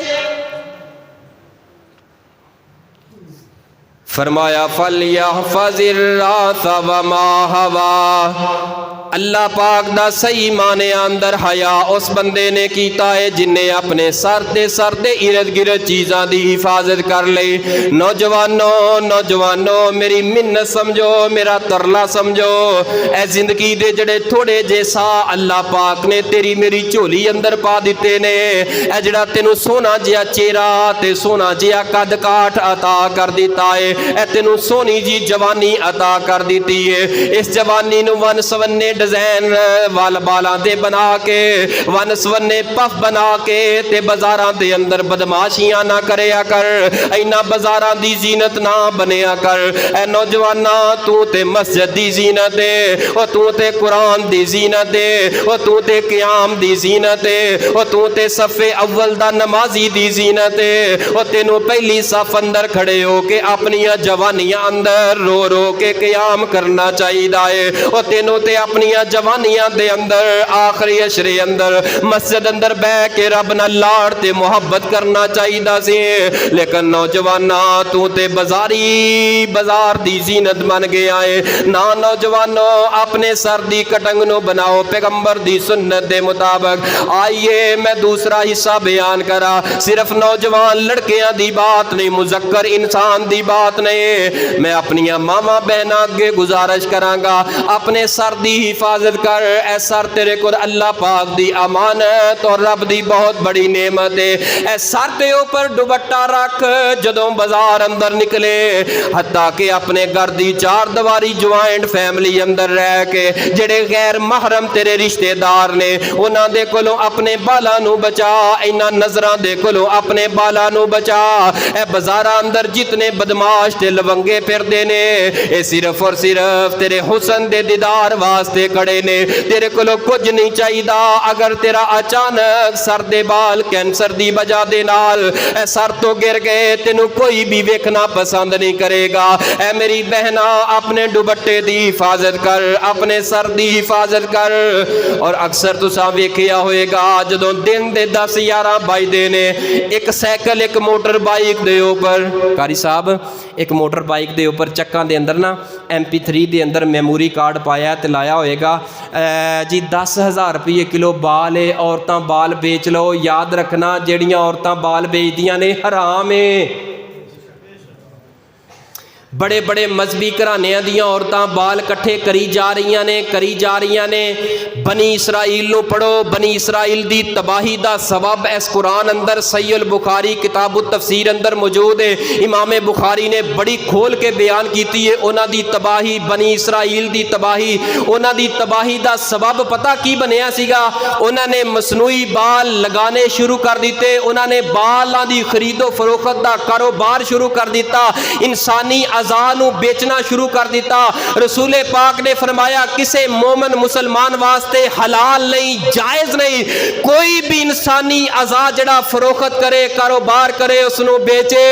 फरमाया फलयहफज़िर रास व मा हवा। अल्लाह पाक दा सही माने अंदर हया उस बंदे ने कीता है जिन्हें अपने सर दे इर्द गिर्द चीज़ां दी हिफाजत कर ली। नौजवानों मेरी मिन्नत समझो, मेरा तरला समझो। ए जिंदगी दे जड़े थोड़े जे सा अल्लाह पाक ने तेरी मेरी झोली अंदर पा दिते ने। ए जड़ा तेनू सोना जिहा चेहरा ते सोना जिहा कद काठ अता कर दिता है, ए तेनू सोनी जी जवानी अता कर दी है। इस जवानी नू वन सवन्ने डिजाइन वाल बालां दे बना के, वन सवन्ने पफ बना के ते बाजारां दे अंदर बदमाशियां ना करया कर, इन्हां बाजारां दी जीनत ना बनिया कर। ए नौजवाना, तू ते मस्जिद दी जीनत है, ओ तू ते कुरान दी जीनत है, ओ तू ते क़याम दी जीनत है, ओ तू ते सफ़े अव्वल दा नमाजी दी जीनत है। ओ तेनू पहली सफ अंदर खड़े हो के अपनियां जवानियां अंदर रो रो के क़याम करना चाहिदा है। ओ तेनू ते अपनी जवानियां दे अंदर आखिरी अशरे अंदर मस्जिद अंदर बह के रब नाल लाड़ ते मुहब्बत करना चाहिदा सी। लेकिन नौजवाना, तू ते बाजार दी जीनत बन गया है ना। नौजवानों, अपने सर दी कटंग नो बनाओ पैगंबर दी सुन्नत दे मुताबिक। आइए मैं दूसरा हिस्सा बयान करा। सिर्फ नौजवान लड़कियां दी बात नहीं, मुजक्कर इंसान दी बात नहीं। मैं अपनी मामा बहना अगे गुजारिश करांगा, अपने सर दी हिफाजत कर। ऐ सर तेरे को अल्लाह पाक दी अमानत और रब दी बहुत बड़ी नेमत है। ऐ सर ते ऊपर दुपट्टा रख जदों बाजार अंदर निकले, हत्ता कि अपने घर दी चार दीवारी ज्वाइंट फैमिली अंदर रह के जेड़े गैर महरम तेरे रिश्तेदार ने उन्हां दे कोलों अपने बालां नू बचा, इन्हां नजरां दे कोलों अपने बालां नू बचा। ऐ बाजारां अंदर जितने बदमाश ते लवंगे फिरदे ने, ये सिर्फ और सिर्फ तेरे हुस्न दे दीदार वास्ते खड़े ने। तेरे को कुछ नहीं चाहिए। अगर तेरा अचानक सर दे बाल कैंसर दी वजह दे नाल सर तो गिर गए, तेनू कोई भी वेखना पसंद नहीं करेगा। ऐ मेरी बहना, अपने दुपट्टे दी हिफाजत कर, अपने सर दी हिफाजत कर। और अक्सर तुसा वेखिया होएगा जदों दिन दे 10-11 बजदे ने, एक साइकिल एक मोटर बाइक दे ऊपर, कारी साहब एक मोटर बाइक दे ऊपर चक्कां दे अंदर ना MP3 दे अंदर मेमोरी कार्ड पाया ते लाया होएगा। आएगा जी 10,000 रुपये किलो बाल है, औरतां बाल बेच लो। याद रखना ਜਿਹੜੀਆਂ औरतां बाल बेचदियां ने हराम है। बड़े बड़े मजहबी घरानिਆਂ ਦੀਆਂ औरतां बाल इकट्ठे करी जा रही ने। बनी इसराइल नूं पढ़ो, बनी इसराइल दी तबाही दा सबब इस कुरान अंदर सही अल बुखारी किताबु तफसीर अंदर मौजूद है। इमाम बुखारी ने बड़ी खोल के बयान की है उन्हां दी तबाही, बनी इसराइल दी तबाही। उन्हां दी तबाही दा सबब पता की बनिया सीगा? उन्होंने मसनूई बाल लगाने शुरू कर दिते, उन्होंने बालां दी खरीदो फरोख्त दा कारोबार शुरू कर दिता, इंसानी अज़ा नूं बेचना शुरू कर दिता। रसूल पाक ने फरमाया किसी मोमन मुसलमान वास्ते हलाल नहीं, जायज़ नहीं कोई भी इंसानी अज़ा जड़ा फरोख्त करे, कारोबार करे, उसनूं बेचे।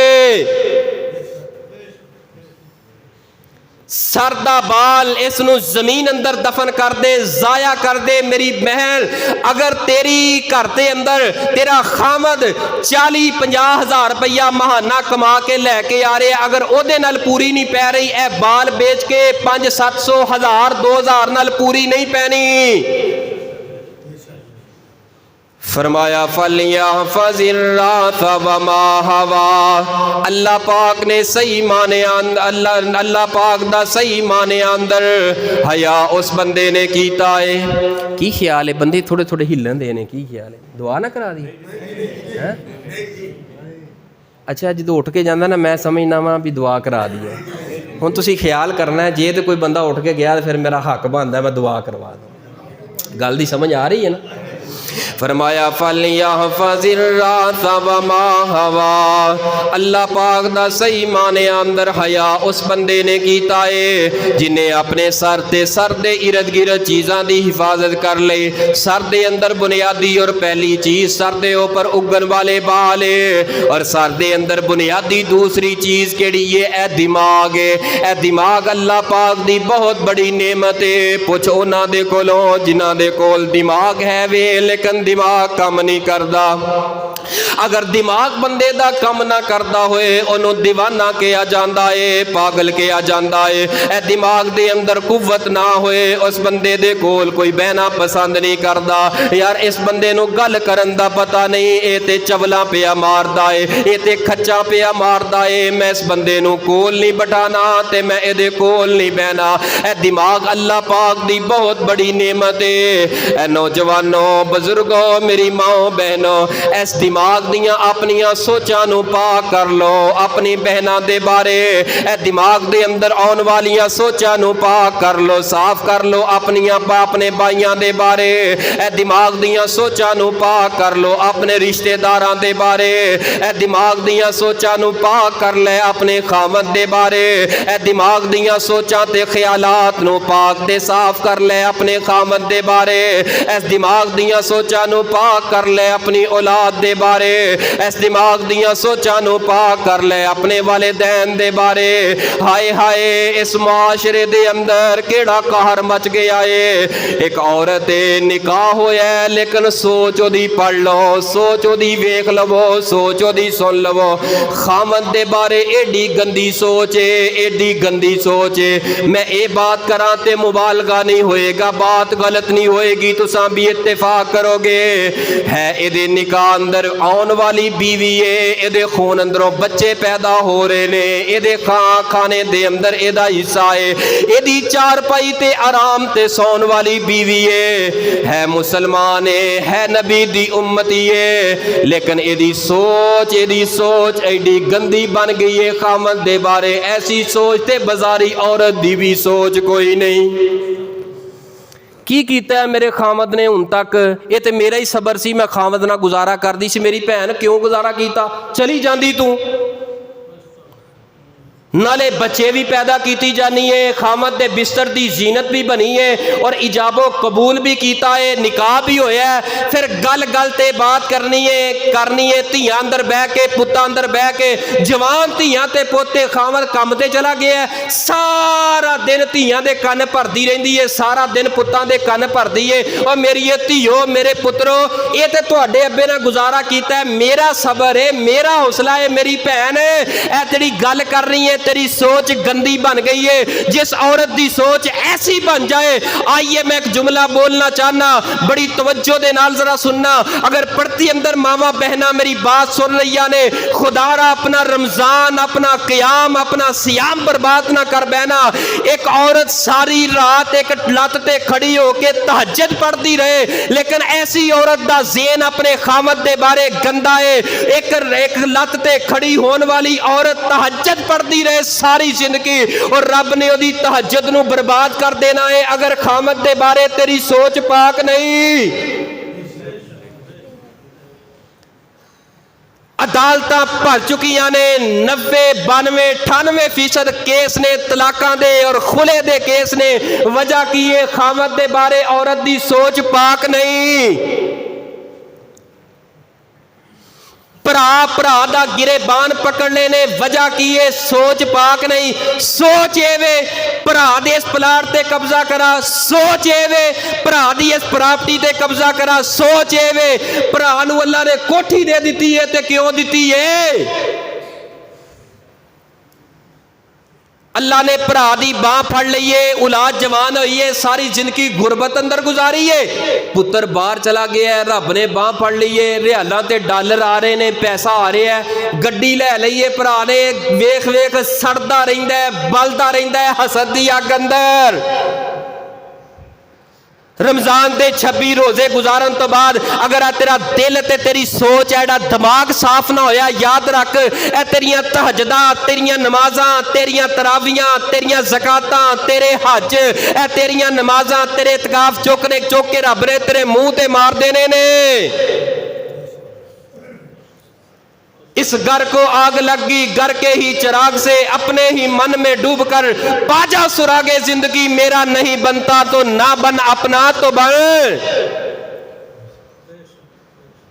सर दा बाल इसनूं जमीन अंदर दफन कर दे, जाया कर दे। मेरी बहन, अगर तेरी घर के अंदर तेरा खामद 40-50 हज़ार रुपया महाना कमा के लैके आ रहे, अगर ओदे नाल पूरी नहीं पै रही, ए बाल बेच के 500-700 हज़ार 2,000 नाल पूरी नहीं पैनी। फरमाया अल्लाह पाक ने सही माने अल्लाह पाक दा सही माने अंदर हया उस बंदे ने कीता है। की ख्याल है? बंदे थोड़े थोड़े हिलन दे ने, की ख्याल है? दुआ ना करा दी है? अच्छा जो उठ के जाता ना, मैं समझना वा भी दुआ करा दी है। हुण तुसीं ख्याल करना है, जे तो कोई बंदा उठ के गया तो फिर मेरा हक बनता मैं दुआ करवा दूँ। गल दी समझ आ रही है ना? फरमाया अल्लाह पाक दा सही माने अंदर हया उस बंदे ने कीता है जिन्हें अपने सर ते सर दे इर्द गिर्द चीज़ां दी हिफाजत कर ले। सर दे अंदर बुनियादी और पहली चीज़ सर दे ऊपर उगन वाले बाल है, और सर दे अंदर बुनियादी दूसरी चीज़ केड़ी है? ए दिमाग है। ए दिमाग अल्लाह पाक दी बहुत बड़ी नेमत है। पुछ उन्हां दे कोलों जिन्हां दे कोल दिमाग है वे लेकिन दिमाग कम नहीं करता। अगर दिमाग बंदे दा कम ना करता होए ओनू दीवाना किया जाता है, पागल किया जाता है। ए दिमाग दे अंदर कुव्वत ना होए उस बंदे दे कोल कोई बहना पसंद नहीं करता। यार इस बंदे नू गल करन दा पता नहीं, ए ते चवला पिया मारदा है, ए ते खच्चा पिया मारदा है। मैं इस बंदे नू कोल नहीं बिठाना ते मैं एदे कोल नहीं बहना। ए दिमाग अल्लाह पाक दी बहुत बड़ी नेमत है। ए नौजवानों, बुजुर्गों, मेरी माओ बहनों, इस दिमाग दियां अपनियां सोचां नू पाक कर लो अपनी बहना दे बारे। ए दिमाग दे अंदर आने वालियां सोचां नू पाक कर लो, साफ कर लो अपने भाइयों दे बारे। ए दिमाग दियां सोचां नू पाक कर लो अपने रिश्तेदारां दे बारे। ए दिमाग दियां सोचां नू पाक कर ले अपने खामद दे बारे। ए दिमाग दियां सोचां ते ख्यालात नू पाक ते साफ कर ले अपने खामद दे बारे। इस दिमाग दियां सोचां नू पाक कर ले अपनी औलाद दे बारे। इस दिमाग दियां सोचां नू पाक कर ले अपने वालिदैन दे बारे। हाय हाय, इस मुआशरे दे अंदर केड़ा कहर मच गया है। एक औरत निकाह होया लेकिन सोच ओदी पढ़ लो, सोच ओदी वेख लवो, सोच ओदी सुन लवो। खामद दे बारे एडी गंदी सोच है, एडी गंदी सोच है। मैं ये बात करा ते मुबालगा नहीं होएगा, बात गलत नहीं होएगी, तुसां भी इत्तेफाक करोगे। है एदे निकाह अंदर आने वाली बीवी है, एदे खून अंदरों बच्चे पैदा हो रहे ने, एदे खाने दे अंदर एदा हिस्सा है, एदी चारपाई ते आराम ते सौन वाली बीवी है मुसलमान है नबी दी उम्मती है, लेकिन एदी सोच एडी गंदी बन गई है खामद दे बारे। ऐसी सोच ते बाजारी औरत दी भी सोच कोई नहीं। की कीता है मेरे खामद ने हुण तक? ये तो मेरा ही सबर सी, मैं खामद ना गुजारा करदी सी। मेरी भैन क्यों गुजारा कीता? चली जांदी तू, नाले बच्चे भी पैदा की जानी है, खामद दे बिस्तर दी जीनत भी बनी है और इजाबो कबूल भी किया है, निकाह भी होया है। फिर गल गल ते बात करनी है धियां अंदर बह के, पुत्ता अंदर बह के, जवान धियां ते पोते, खामद कम ते चला गया है, सारा दिन धियां दे कन्न भरदी रहिंदी है, सारा दिन पुत्तां दे कन्न भरदी है। और मेरी ये धियो, मेरे पुत्रो, ये ते तुहाडे अब्बे ने गुजारा कीता है, मेरा सबर है, मेरा हौसला है। मेरी भैन ऐ जेहड़ी गल कर रही है तेरी सोच गंदी बन गई है, जिस औरत दी सोच ऐसी बन जाए। आइए मैं एक जुमला बोलना चाहना, बड़ी तवज्जो दे नाल जरा सुनना। अगर पढ़ती अंदर मावा बहना मेरी बात सुन रही ने, खुदारा अपना रमजान, अपना क़याम, अपना सियाम बर्बाद ना कर बहना। एक औरत सारी रात एक लत ते खड़ी होके तहज्जुद पढ़ती रहे, लेकिन ऐसी औरत दा ज़हन अपने खामद दे बारे गंदा है। एक लत ते खड़ी होने वाली औरत तहज्जुद पढ़ती रहे सारी जिंदगी, और रब ने ओदी तहज्जुद नू बर्बाद कर देना है अगर खामद दे बारे तेरी सोच पाक नहीं। अदालत भर चुकिया ने, 90, 92, 98% केस ने तलाकां दे और खुले दे केस ने। वजह की है खामद दे बारे औरत दी सोच पाक नहीं। भरा भरा दा गिरेबान पकड़ने ने, वजह की है सोच पाक नहीं। सोच एवे भरा दे इस प्लाट ते कब्जा करा, सोच एवे भरा दी इस प्रॉपर्टी ते कब्जा करा, सोच एवे भरा नू अल्लाह ने कोठी दे दी है ते क्यों दी है? अल्लाह ने भरा दी बाह फड़ लीए, औलाद जवान हुई है, सारी जिंदगी गुरबत अंदर गुजारी है, पुत्र बाहर चला गया है, रब ने बाह फड़ लीए, रियालां ते डॉलर आ रहे ने, पैसा आ रहा है, गड्डी लै लईए भरा ने, वेख वेख सड़दा रहिंदा है, बलदा रहिंदा है हसद दी अग अंदर। रमजान दे 26 रोजे गुजारन तो बाद अगर तेरा दिल ते तेरी सोच है, दिमाग साफ ना होया, याद रख ए तेरियां तहज्जुदां, तेरियां नमाजां, तेरियां तरावियां, तेरियां ज़कातां, तेरे हज, ए तेरियां नमाजां, तेरे इतकाफ चुक के रब ने तेरे मुंह ते मार देने ने। इस घर को आग लगी, घर के ही चिराग से अपने ही मन में डूब कर बाजा सुरागे जिंदगी, मेरा नहीं बनता तो ना बन, अपना तो बन।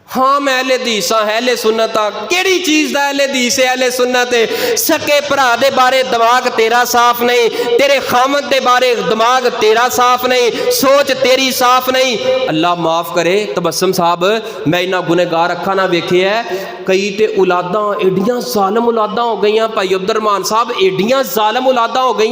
हाँ मैं अहले हदीस हाँ, अहले सुन्नत हाँ। केड़ी चीज दा अहले हदीस है, अहले सुन्नत है? सके भरा दे बारे दिमाग तेरा साफ नहीं, तेरे खामद दे बारे दिमाग तेरा साफ नहीं, सोच तेरी साफ नहीं। अल्लाह माफ करे तबस्सुम साहब, मैं इन्ना गुनहगार अखा ना वेखे है, कई ते औलादां एडियां जालम औलादां हो गई, भाई अब्दुर्रहमान साहब एडियां जालम औलादां हो गई,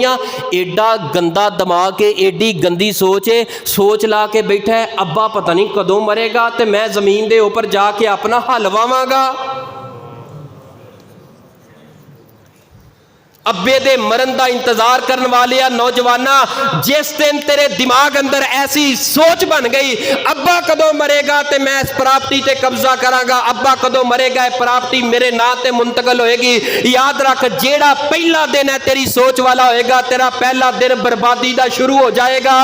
एडा गंदा दिमाग है, एडी गंदी सोच है, सोच ला के बैठा है अब्बा पता नहीं कदों मरेगा ते मैं जमीन दे ऊपर जाके अपना हल वावांगा। अब्बे दे मरन दा इंतजार करने वाले नौजवाना, जिस दिन तेरे दिमाग अंदर ऐसी सोच बन गई अब्बा कदों मरेगा ते मैं इस प्रॉपर्टी ते कब्जा करांगा, अब्बा कदों मरेगा ये प्रॉपर्टी मेरे नाम ते मुंतकल होएगी, याद रख जेड़ा पहला दिन है तेरी सोच वाला होएगा, तेरा पहला दिन बर्बादी दा शुरू हो जाएगा।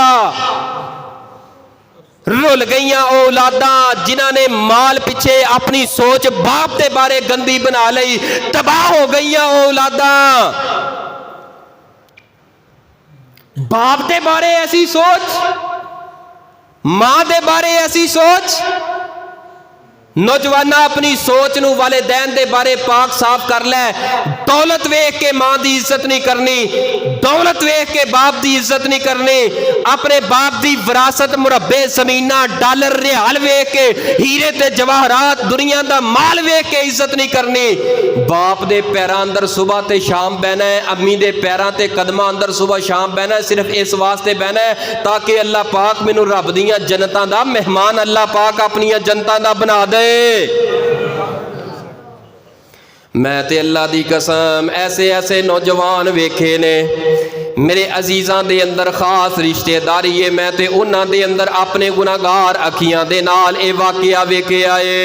रुल गई औलादां जिन्हां ने माल पिछे अपनी सोच बाप के बारे गंदी बना ली, तबाह हो गई औलादां। बाप के बारे ऐसी सोच, मां के बारे ऐसी सोच। नौजवाना अपनी सोच नू वालिदैन दे बारे पाक साफ कर ले। दौलत वेख के मां की इज्जत नहीं करनी, दौलत वेख के बाप की इज्जत नहीं करनी, अपने बाप की विरासत मुरब्बे जमीना डॉलर रियाल वेख के, हीरे ते जवाहरात दुनिया का माल वेख के इज्जत नहीं करनी। बाप दे पैरां अंदर सुबह ते शाम बहना है, अम्मी दे पैरां ते कदमां अंदर सुबह शाम बहना है, सिर्फ इस वास्ते बहना है ताकि अल्लाह पाक मैनू रब दियां जन्नतां दा मेहमान अल्लाह पाक अपनी जन्नतां दा बना दे। मैं ते अल्लाह दी कसम ऐसे ऐसे नौजवान वेखे ने मेरे अजीज़ां दे अंदर खास रिश्तेदारी है, मैं ते उन्हां दे अंदर अपने गुनाहगार अखियां दे नाल ए वाकया वेखे आए।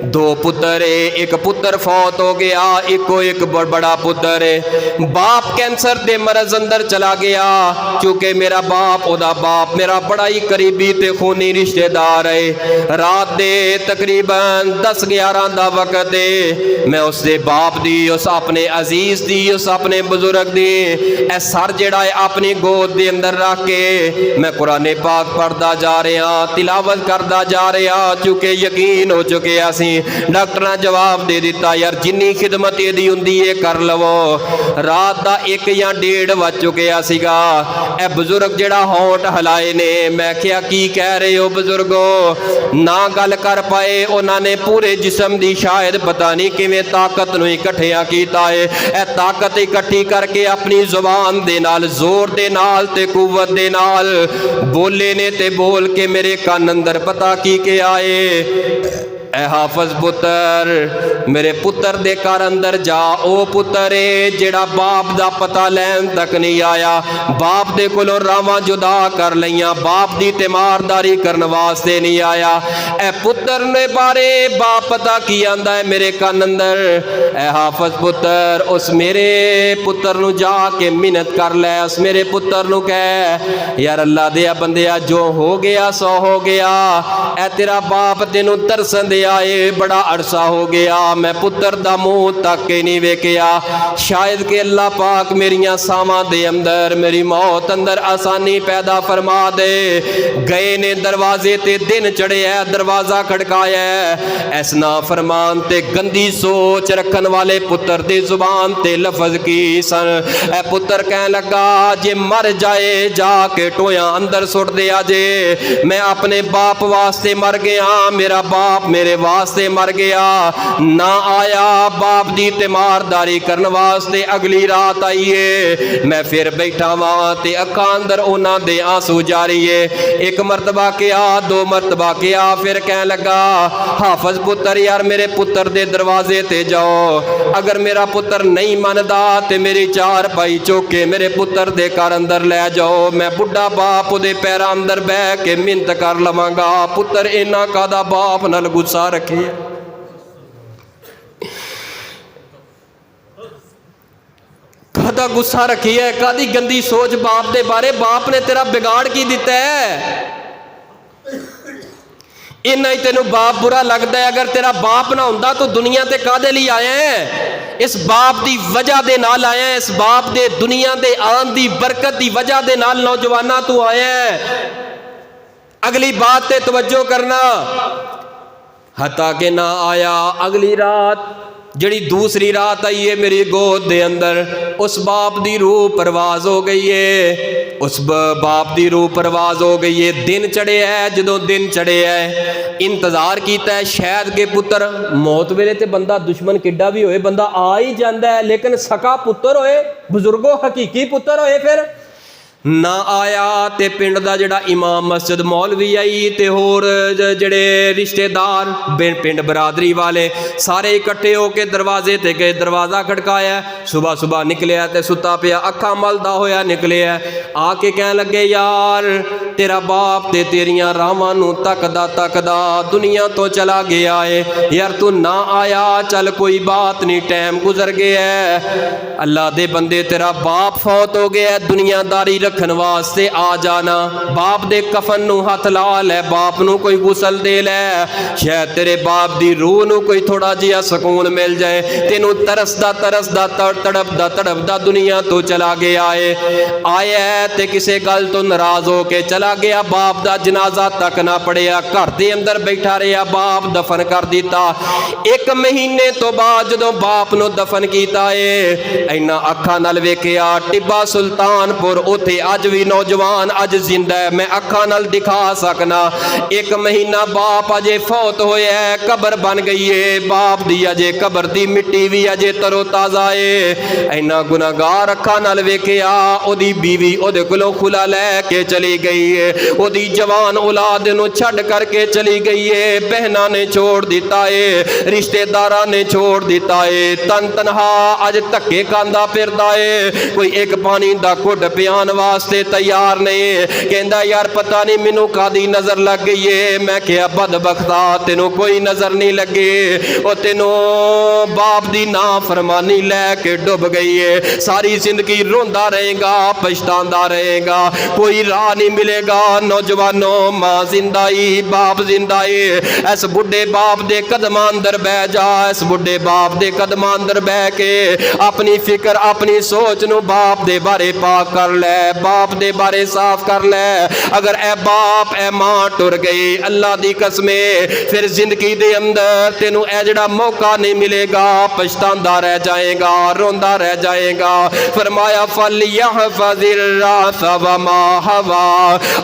दो पुत्र है, एक पुत्र फौत हो गया, एक बड़ा पुत्र है, बाप कैंसर दे मरज अंदर चला गया, क्योंकि मेरा बाप ओदा बाप मेरा बड़ा ही करीबी ते खूनी रिश्तेदार है। रात दे तकरीबन 10-11 दा वक्त है, मैं उसके बाप दी, उस अपने अजीज दी, उस अपने बुजुर्ग दी सारा घर जिहड़ा है अपनी गोद दे अंदर रख के मैं कुरान पाक पढ़दा जा रहा, तिलावत करदा जा रहा, चूंकि यकीन हो चुकिया सी। डॉक्टर ने जवाब दे दिता, यार जिन्नी खिदमत इहदी हुंदी है कर लवो। रात दा 1 या 1:30 वज चुकिया सीगा। ए बजुर्ग जिहड़ा होंठ हलाए ने, मैं क्या की कह रहे हो बजुर्गो, ना गल कर पाए। उन्होंने पूरे जिस्म दी शायद पता नहीं किवें ताकत नूं इकट्ठिया कीता है। ए ताकत इकट्ठी करके अपनी जुबान दे नाल जोर दे नाल ते कुव्वत दे नाल बोले ने ते बोल के मेरे कान अंदर पता की के आए, ए हाफज पुत्र मेरे पुत्र दे घर अंदर जा। ओ पुत्र है जेड़ा बाप दा पता लैन तक नहीं आया, बाप दे कोलों रावां जुदा कर लईयां, बाप दी तिमारदारी करन वास्ते नहीं आया। ए पुत्र ने बारे बाप पता की आंदा है मेरे कान अंदर, ए हाफज पुत्र उस मेरे पुत्र नूं जाके मिन्नत कर लै, उस मेरे पुत्र नूं कह यार अल्लाह दे बंदिया जो हो गया सो हो गया, ए तेरा बाप तेनू तरसन आए बड़ा अरसा हो गया, मैं पुत्र दा मुंह तक के नहीं वेखिया। शायद कि अल्लाह पाक मेरिया सावां दे अंदर मेरी मौत अंदर आसानी पैदा फरमा दे। गए ने दरवाजे ते दिन चढ़िया, दरवाजा खड़काया, ऐस ना फरमान ते गंदी सोच रखन वाले पुत्र दी जुबान ते लफज की सन। ए पुत्र कह लगा जे मर जाए जाके टोया अंदर सुट दिया जे, मैं अपने बाप वास्ते मर गया, मेरा बाप मेरे वास्ते मर गया, ना आया बाप दी तिमारदारी करन वास्ते। अगली रात आई है, मैं फिर बैठा वहां ते अखां अंदर उन्हां दे आंसू जारी है। एक मरतबा किया, 2 मरतबा किया, फिर कह लगा हाफज पुत्र यार मेरे पुत्र दे दरवाजे ते जाओ, अगर मेरा पुत्र नहीं मनदा ते मेरी 4 पाई चौके मेरे पुत्र दे घर अंदर लै जाओ, मैं बुढ़ा बाप उहदे पैरां अंदर बह के मिन्नत कर लवांगा। पुत्र इन्ना कादा बाप नाल गुस्सा रखी है, कादा गुस्सा रखी है, कादी गंदी सोच बाप दे बारे। बाप ने तेरा बिगाड़ की दिता है, इन्ना ही तेनू बाप बुरा लगता है। अगर तेरा बाप ना हुंदा तो दुनिया ते कादे लई आया है? इस बाप दी वजह दे नाल आया है, इस बाप दे दुनिया दे आन दी बरकत दी वजह दे नाल नौजवाना तू आया है। अगली बात ते तवज्जो करना, हता के ना आया। अगली रात जड़ी दूसरी रात आई है मेरी गोद दे अंदर, उस बाप दी रूह परवाज हो गई है, उस बाप दी रूह परवाज हो गई है। दिन चढ़े है, जदों दिन चढ़े है इंतजार किया है शायद के पुत्र मौत वेले ते बंदा दुश्मन किड्डा भी होए बंदा आ ही जाता है, लेकिन सका पुत्र होए, बुजुर्गो हकीकी पुत्र होए फिर ना आया। ते पिंड दा जड़ा इमाम मस्जिद मौलवी आई ते होर जड़े रिश्तेदार पिंड बरादरी वाले सारे इकट्ठे होके दरवाजे ते गए, दरवाज़ा खड़काया। सुबह सुबह निकलिया ते सुता पिया अखा मलदा होया निकलिया, आके कह लगे यार तेरा बाप ते तेरियां रावां नूं तकदा तकदा दुनिया तो चला गया है, यार तू ना आया, चल कोई बात नहीं टाइम गुजर गया है। अल्लाह दे बंदे तेरा बाप फौत हो गया, दुनियादारी रखन वास्ते आ जाना, बाप दे कफन नूं हथ ला लै, बाप नूं कोई गुसल दे लै, शायद तेरे बाप दी रूह नूं कोई थोड़ा जिहा सुकून मिल जाए। तेनू तरसदा तड़पदा दुनिया तो चला गया है, आया ते किसे गल तो नाराज हो के चला गया, बाप दा जनाजा तक ना पड़िया, घर दे अंदर बैठा रहा, बाप दफन कर दिता। 1 महीने तो बाद जदों बाप नूं दफन कीता है, इन्ना अखां नाल वेखिया टिब्बा सुल्तानपुर उत्थे अज भी नौजवान अज जिंदा है, मैं अखा नाल दिखा सकना। 1 महीना बाप अजे फौत होया है, कबर बन गई है, बाप दी अजे कबर दी मिट्टी भी अजे तरो ताज़ा है। इन्ना गुनाहगार अखा नाल वेखिया, ओदी बीवी ओदे कोलों खुला लैके चली गई है, ओदी जवान औलाद नूं छड्ड करके चली गई है, बहना ने छोड़ दिता है, रिश्तेदारां ने छोड़ दिता है, तन तनहा अज धक्के खांदा फिरदा है, कोई एक पानी दा घुट पियान वास्ते तैयार नहीं। कहंदा यार पता नहीं मैनू कादी नजर लग गई है, मैं क्या बदबख्ता तेनों कोई नजर नहीं लगी, और तेनों बाप दी ना फरमानी लैके डुब गई है, सारी जिंदगी रोंदा रहेगा पछतांदा रहेगा, कोई राह नहीं मिले मिलेगा। नौजवानों मां जिंदा ही, बाप जिंदा ही। इस बुढ़े बाप दे कदमां अंदर बह जा, इस बुढ़े बाप दे कदमां अंदर बह के अपनी फिक्र अपनी सोच नू बाप दे बारे पाक कर ले, बाप दे बारे साफ कर ले। अगर ए बाप ए मां टुर गई अल्लाह दी कसमे, फिर जिंदगी दे अंदर तेनू ए जड़ा मौका नहीं मिलेगा, पछतांदा रह जाएगा, रोंदा रह जाएगा। फरमाया फल यहफज़िर रास व मा हवा,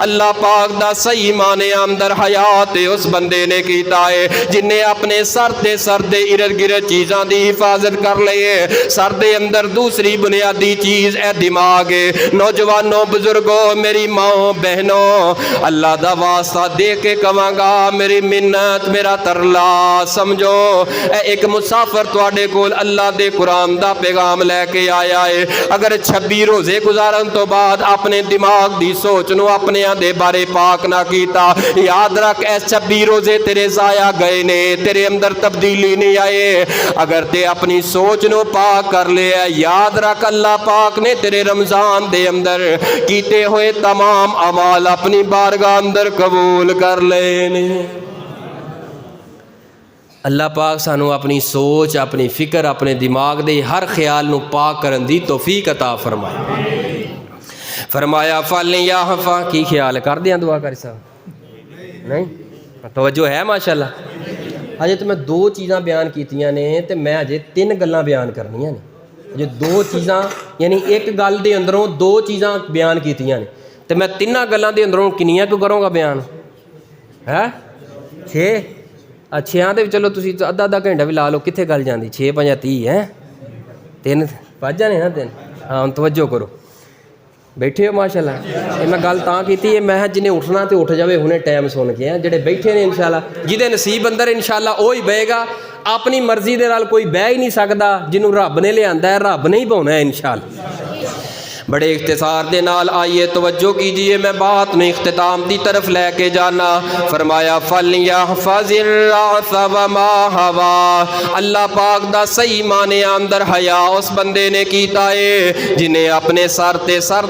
अल्लाह पाक दा सही माने अंदर हयात उस बंदे ने कीता है जिन्हें अपने सर दे इर्द गिर्द चीज़ां दी हिफाजत कर लिए। सर दे अंदर दूसरी बुनियादी चीज़ ए दिमाग है। नौजवानों बुजुर्गों मेरी माओ बहनों, अल्लाह दा वास्ता दे के कवांगा, मेरी मिन्नत मेरा तरला समझो। एक मुसाफिर तुहाडे कोल अल्लाह दे कुरान दा पैगाम लैके आया है। अगर 26 रोजे गुजारन तो बाद अपने दिमाग दी सोच नू अपने दे बारे पाक ना कीता, याद रख ए 26 रोजे तेरे जाया गए ने, तेरे अंदर तब्दीली नहीं आए। अगर ते अपनी सोच नू पाक कर लिया, याद रख अल्लाह पाक ने तेरे रमजान दे अंदर कीते हुए तमाम अमाल अपनी बारगाह अंदर कबूल कर लेने। अल्लाह पाक सानू अपनी सोच अपनी फिक्र अपने दिमाग दे हर ख्याल नू पाक करन दी तौफीक अता फरमाए। फरमाया फल याहफा की ख्याल कर दिया दुआ कर साहब नहीं तवज्जो है माशाअल्लाह। अजे तो मैं 2 चीज़ां बयान कीतियां ने ते मैं अजे 3 गल्लां बयान करनियां ने। अजे 2 चीज़ां यानी एक गल दे अंदरों 2 चीज़ां बयान कीतियां ने ते मैं 3 गल्लां दे अंदरों किन्नियां क्यों करूँगा बयान है 6 6 दे चलो तुसी अद्धा घंटा भी ला लो कित्थे गल जांदी 6 5 30 है 3 बज जाने ना 3। हाँ हुण तवज्जो करो बैठे हो माशाअल्लाह। ये मैं गल तां कीती है मैं जिन्हें उठना तो उठ जावे हुणे टाइम सुन के है जेडे बैठे ने इंशाअल्लाह जिहदे नसीब अंदर इंशाअल्लाह वो ही बहेगा। अपनी मर्जी दे नाल कोई बह ही नहीं सकदा, जिन्हों रब ने लियांदा है रब ने ही पाउणा है इंशाअल्लाह। बड़े इख्तिसार दे नाल आइए तवज्जो कीजिए, मैं बात में इख्तिताम की तरफ लैके जाना। फरमाया फल यहफज़िर रास व मा हवा, अल्लाह पाक दा सही माने अंदर हया उस बंदे ने कीता है जिन्हें अपने सर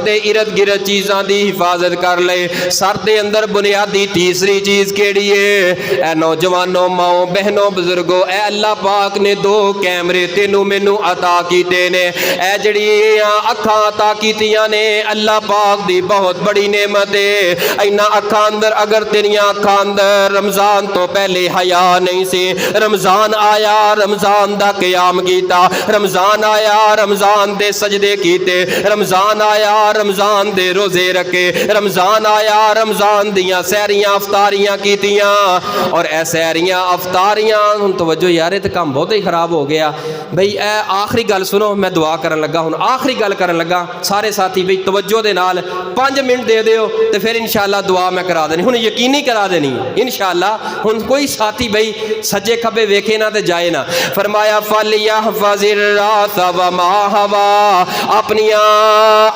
दे इर्द गिर्द चीज़ां दी हिफाजत कर ले। सर दे अंदर बुनियादी तीसरी चीज़ केड़ी है? ए नौजवानों माओ बहनों बुजुर्गो, ए अल्लाह पाक ने 2 कैमरे तेनू मैनू अता कीते ने। ए जड़ियां अखां अता कीतियां ने अल्लाह पाक दी बहुत बड़ी नेमत है। इन्हां अखां अंदर अगर तेरियां अखां अंदर रमजान तो पहले हया नहीं सी, रमजान आया रमजान दा क़याम कीता, रमजान आया रमजान दे सजदे कीते, रमजान आया रमजान दे रोजे रखे, रमजान आया रमजान दियां सहरियां अफतारियां कीतियां। और ए सहरियां अफतारियां हुण तवज्जो यार ते काम बहुत ही खराब हो गया बई। ए आखिरी गल सुनो, मैं दुआ करन लगा, हुण आखिरी गल करन लगा। सारे साथी बई तवज्जो दे नाल 5 मिनट दे दिओ तो फिर इंशाअल्लाह दुआ मैं करा देनी, हुण यकीनी करा देनी इंशाअल्लाह। हुण कोई साथी बई सज्जे खब्बे वेखे ना ते जाए ना। फरमाया फल यहफज़िर रास व मा हवा, अपनियां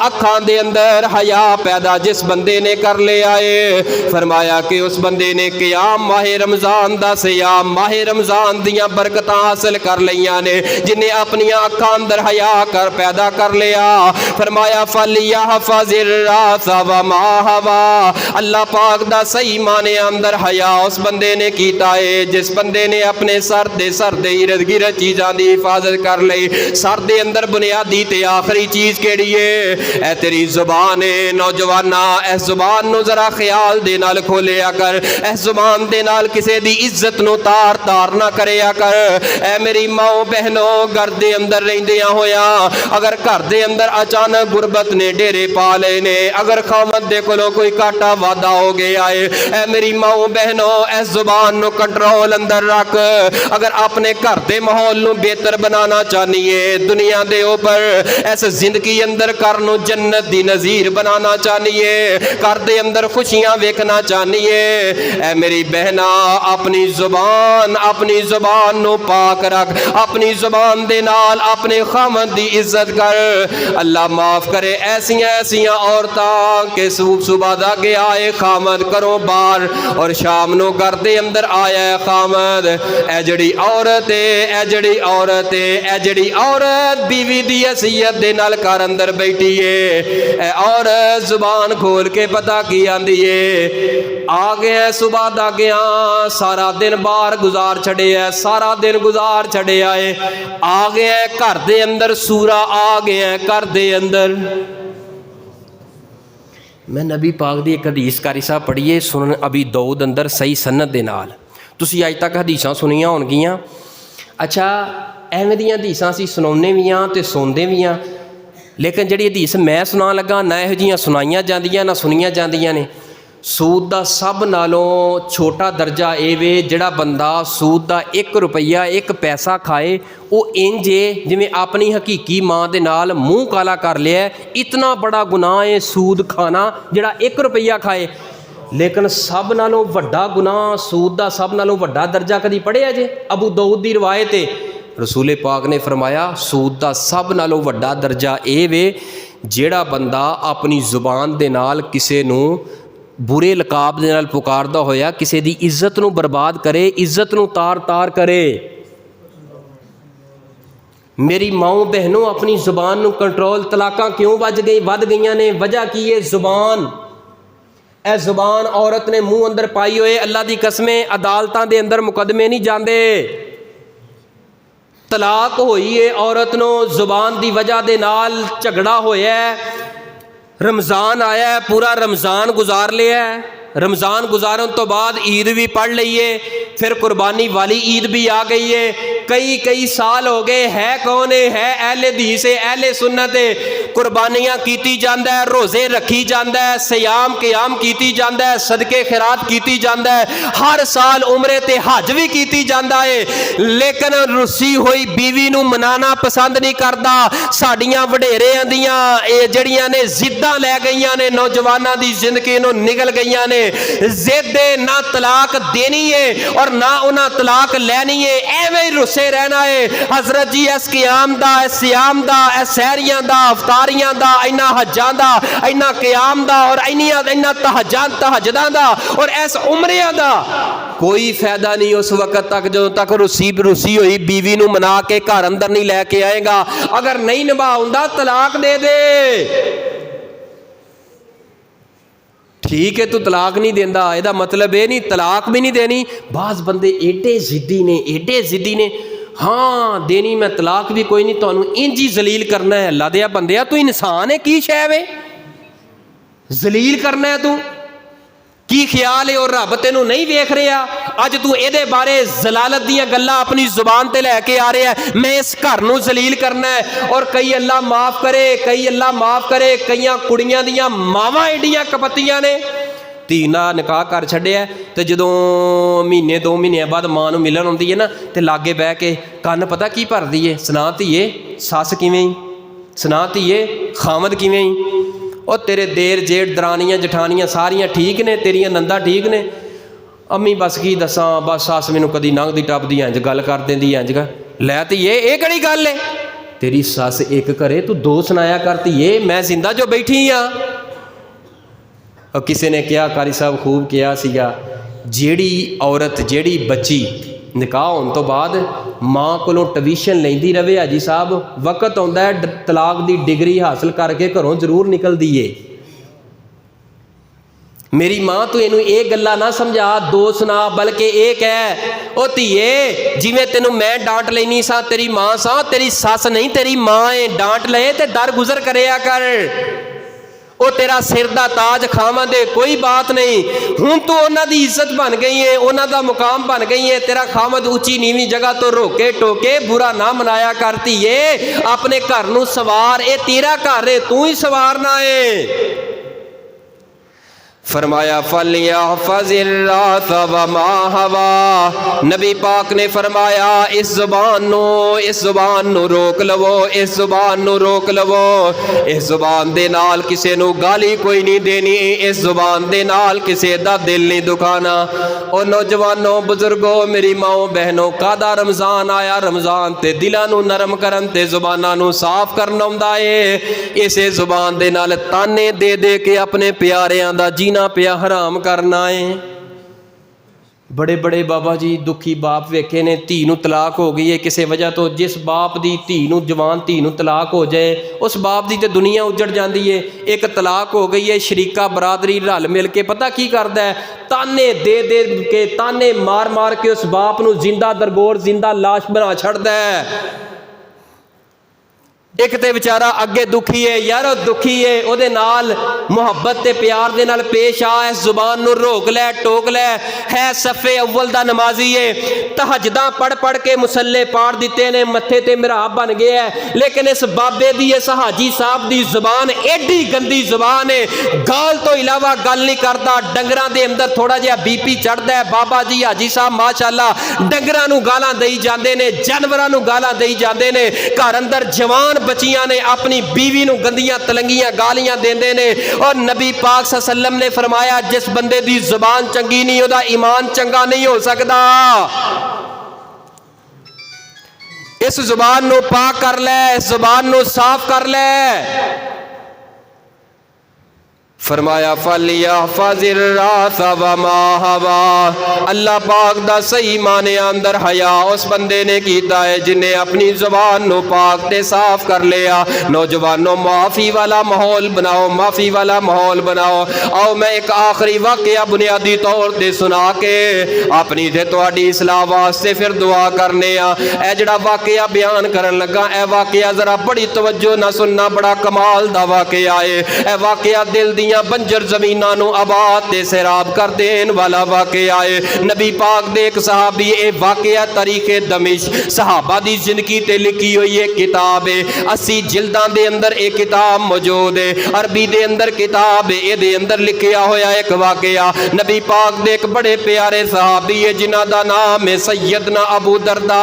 अखां दे अंदर हया पैदा जिस बंदे ने कर लिया है, फरमाया कि उस बंदे ने क़याम माहे रमजान दा सियाम माहे रमजान दियां बरकतां हासिल कर लियां ने, जिन्हें अपनियां अखां अंदर हया कर पैदा कर लिया। फरमाया फल यहफज़िर रास व मा हवा, अल्लाह पाक दा सही माने अंदर हया उस बंदे ने कीता है जिस बंदे ने अपने सर दे इर्द गिर्द चीज़ां दी हिफाजत कर ली। सर दे अंदर बुनियादी ते आखिरी चीज़ केड़ी है? ए तेरी जुबान है। नौजवाना इस जुबान नू जरा ख्याल दे नाल खोलिया कर, इस जुबान दे नाल किसे दी इज्जत नू तार ना करिया कर। ए मेरी माओ बहनों, घर दे अंदर रहिंदियां होया अगर घर दे अंदर अचानक गुरबत ने डेरे पा ले ने, अगर खामद दे कोलों कोई काटा वादा हो गया है, ए मेरी माओ बहनों इस जुबान नू कंट्रोल अंदर रख। अगर अपने घर दे माहौल नू बेहतर बनाना चाहनी है, दुनिया दे ऊपर इस जिंदगी अंदर घर नू जन्नत दी नज़ीर बनाना चाहनी है, घर दे अंदर खुशियां वेखना चाहनी है, ए मेरी बहना अपनी जुबान नू पाक रख, अपनी जुबान दे नाल अपने खामद दी इज्जत कर। अल्लाह माफ माफ़ करे। ऐसियां ऐसियां औरतां के सुबह दा गया है खामद करो बाहर और शाम नू घर दे अंदर आया है खामद। ए जड़ी औरत है, ए जड़ी औरत है, ए जड़ी औरत बीवी दी हसीयत दे नाल घर अंदर बैठी है। ए औरत जुबान खोल के पता की आंदी है, आ गया सुबह दा गया, सारा दिन बाहर गुजार छड़िया, सारा दिन गुजार छड़िया है, आ गया घर दे अंदर, सूरा आ गया घर दे अंदर। मैं नबी पाक दी एक हदीस कारी साहब पढ़िए सुनन अबी दाऊद अंदर सही सनद दे नाल। तुसीं अज तक हदीसां सुनियां होणगियां। अच्छा एवें दियां हदीसां असीं सुणाउने भी हां ते सुणदे भी हां, लेकिन जिहड़ी हदीस मैं सुणान लगा ना इहो जिहियां सुणाईयां जांदियां ना सुणीयां जांदियां ने। सूद दा सब नालों छोटा दर्जा ये वे जिहड़ा बंदा सूद दा 1 रुपया 1 पैसा खाए वो इंज है जिवें अपनी हकीकी माँ दे नाल मूँह काला कर लिया। इतना बड़ा गुनाह है सूद खाना जिहड़ा 1 रुपया खाए। लेकिन सब नालों वड्डा गुनाह सूद दा सब नालों वड्डा दर्जा कदी पढ़िया जे? अबू दाऊद दी रिवायत है, रसूले पाक ने फरमाया सूद दा सब नालों वड्डा दर्जा ये वे जिहड़ा बंदा अपनी जुबान दे नाल किसे नूं बुरे लकाब दे नाल पुकारदा होया किसी दी इज्जत नूं बर्बाद करे, इज्जत नूं तार तार करे। मेरी माओ बहनों अपनी जुबान नूं कंट्रोल, तलाकां क्यों वध गईयां ने? वजह की है जुबान। ए जुबान औरत ने मुंह अंदर पाई होए, अल्लाह दी कसमें अदालतां दे अंदर मुकदमे नहीं जांदे। तलाक होई है औरत नूं जुबान दी वजह दे नाल, झगड़ा होया है। रमज़ान आया है, पूरा रमज़ान गुजार लिया है, रमज़ान गुजारन तो बाद ईद भी पढ़ ली है, फिर कुर्बानी वाली ईद भी आ गई है। कई साल हो गए, है कौन है अहले हदीस है, अहले सुन्नत है। कुर्बानियाँ कीती जांदा है, रोज़े रखी जांदा है, सियाम क़याम कीती जांदा है, सदके खैरात कीती जांदा है, हर साल उमरे ते हज भी कीती जांदा है। लेकिन रुसी हुई बीवी नूं मनाना पसंद नहीं करता। साडियां वडेरियां दियां ये जड़ियां ने जिद्दां लै गईयां ने, नौजवानां दी जिंदगी नूं निगल गईयां ने। जिद ना तलाक देनी है और ना उन्हां तलाक लैनी है, एवें ही रुसे रहना है। हजरत जी इस क़याम दा, इस सियाम दा, इस सहरियां दा, अफतारियां दा, इन्हां हज्जां दा, इन्हां क़याम दा और इन्हां तहज्जुदां दा और इस उमरियां दा कोई फायदा नहीं उस वक्त तक जो तक रुसी हुई बीवी नूं मना के घर अंदर नहीं लैके आएगा। अगर नहीं निभाउंदा तलाक दे दे। ठीक है तू तलाक नहीं देंदा, ਇਹਦਾ मतलब ये नहीं तलाक भी नहीं देनी। बाज़ बंदे एडे जिद्दी ने, हाँ देनी मैं तलाक भी कोई नहीं, तुहानू इंज ही जलील करना है। अल्लाह दिया बंदिया तू इंसान है, की शै वे जलील करना है? तू की ख्याल है और रब तेनू नहीं वेख रहा? अज तू ये बारे जलालत दियां गल्लां अपनी जुबान ते लैके आ रहा है, मैं इस घर नू जलील करना है। और कई अल्लाह माफ़ करे, कई अल्लाह माफ़ करे, कई कुड़ियां दियां मावां एडियां कपतियां ने, धी नाल निकाह कर छड्डिया ते जदों महीने 2 महीने बाद मां नूं मिलन आउंदी है ना ते लागे बह के कन्न पता की भरदी है, सुना धीए सस किवें, सुना धीए खामद किवें, और तेरे देर जेठ दरानियां जठानियां सारियां ठीक ने, तेरियां नंदा ठीक ने? अम्मी बस की दसां, बस सस मैनूं कदी लंघदी टपदी इंज गल कर देंदी इंज कर। लै धीए ये किहड़ी गल है? तेरी सस एक करे तू 2 सुनाया कर धीए, मैं जिंदा जो बैठी हाँ। और किसी ने कहा कारी साहब खूब कहा सीगा, जेड़ी औरत जेड़ी बच्ची निकाह होने तो बाद माँ कोलों ट्यूशन लेंदी रहे, हाजी साहब वक्त आउंदा है तलाक दी डिग्री हासिल करके घरों जरूर निकलदी है। मेरी माँ तू इनू ये गल्ला ना समझा 2 सुना, बल्कि एक है ओ धीए जिवें तेनू मैं डांट लेनी सा तेरी माँ सा, तेरी सस नहीं तेरी माँ है, डांट ले ते दर गुजर करिया कर। वो तेरा सिर दा ताज खावंद दे कोई बात नहीं, हुण तू उन्हां दी इज्जत बन गई है, उन्हां दा मुकाम बन गई है। तेरा खावंद ऊंची नीवी जगह तो रोके टोके बुरा ना मनाया करती है, अपने घर नूं सवार, ये तेरा घर है तू ही सवारना है। फरमाया फलियहफ़ज़िर्रास व मा हवा। नबी पाक ने फरमाया इस ज़ुबान नू रोक लवो, इस ज़ुबान नू रोक लवो। इस ज़ुबान दे नाल किसे नू गाली कोई नहीं देनी, इस ज़ुबान दे नाल किसे दा दिल नहीं दुखाना। ओ नौजवानों बुजुर्गो मेरी माओ बहनों, कादा रमज़ान आया, रमज़ान ते दिलां नू नरम करन ते ज़ुबानां नू साफ करना हुंदा है। इसे ज़ुबान दे नाल ताने दे दे के अपने प्यारियां दा जीना पिया हराम करना है। बड़े बड़े बाबा जी दुखी बाप वेखे ने, धी नू तलाक हो गई है किसी वजह तो। जिस बाप दी धी नू, जवान धी नू तलाक हो जाए, उस बाप दी तो दुनिया उजड़ जाती है। एक तलाक हो गई है, शरीका बरादरी रल मिल के पता की करता है, ताने दे दे के, ताने मार मार के उस बाप नू जिंदा दरगोर, जिंदा लाश बना छड़दा है। एक तो बेचारा अगे दुखी है, यार दुखी है, उहदे नाल मुहब्बत ते प्यार दे नाल पेश आ, इस जुबान नू रोक लै, टोक लै। है सफ़े अव्वल दा नमाजी है, तहज्जुदां पढ़ पढ़ के मुसल्ले पाड़ दिते ने, मत्थे ते मिहराब बन गया है, लेकिन इस बाबे दी, इस हाजी साहब दी जुबान एडी गंदी जुबान है, गाल तो इलावा गल नहीं करता। डंगरां दे अंदर थोड़ा जिहा बीपी चढ़दा है, बाबा जी हाजी साहब माशाअल्लाह डंगरां नू गालां देई जांदे ने, जानवरां नू गालां देई जांदे ने। घर अंदर जवान बच्चियां ने अपनी बीवी नू गंदियां तलंगियां गालियां देंदे ने। और नबी पाक सल्लल्लाहु अलैहि वसल्लम ने फरमाया जिस बंदे दी जुबान चंगी नहीं, ओदा ईमान चंगा नहीं हो सकदा। इस जुबान नू पाक कर ले, इस जुबान नू साफ कर ले। फरमाया फलियहफ़ज़िर्रास व मा हवा। अल्लाह पाक दा सही माने अंदर हया उस बंदे ने कीता है जिन्हें अपनी जुबान नू पाक ते साफ कर लिया। नौजवानों माफ़ी वाला माहौल बनाओ, माफ़ी वाला माहौल बनाओ। आओ मैं एक आखिरी वाक़या बुनियादी तौर पर सुना के अपनी ते तुहाडी इसलाह वास्ते फिर दुआ करने आ। ए जिहड़ा वाक़या बयान करन लगा, ए वाक़या जरा बड़ी तवज्जो ना सुनना, बड़ा कमाल दा वाक़या है। ए वाक़या दिल दी बंजर जमीनां नू आबाद ते सैराब कर देन वाला वाक़या है। नबी पाक दे एक सहाबी, ये वाक़या तारीखे दमिश्क सहाबा दी जिंदगी ते लिखी हुई एक किताब है। 80 जिल्दां दे अंदर एक किताब मौजूद है, अरबी दे अंदर किताब है। ये अंदर लिखिया होया एक वाक़या नबी पाक दे एक बड़े प्यारे सहाबी है जिन्हां दा नाम है सैयदना अबू दरदा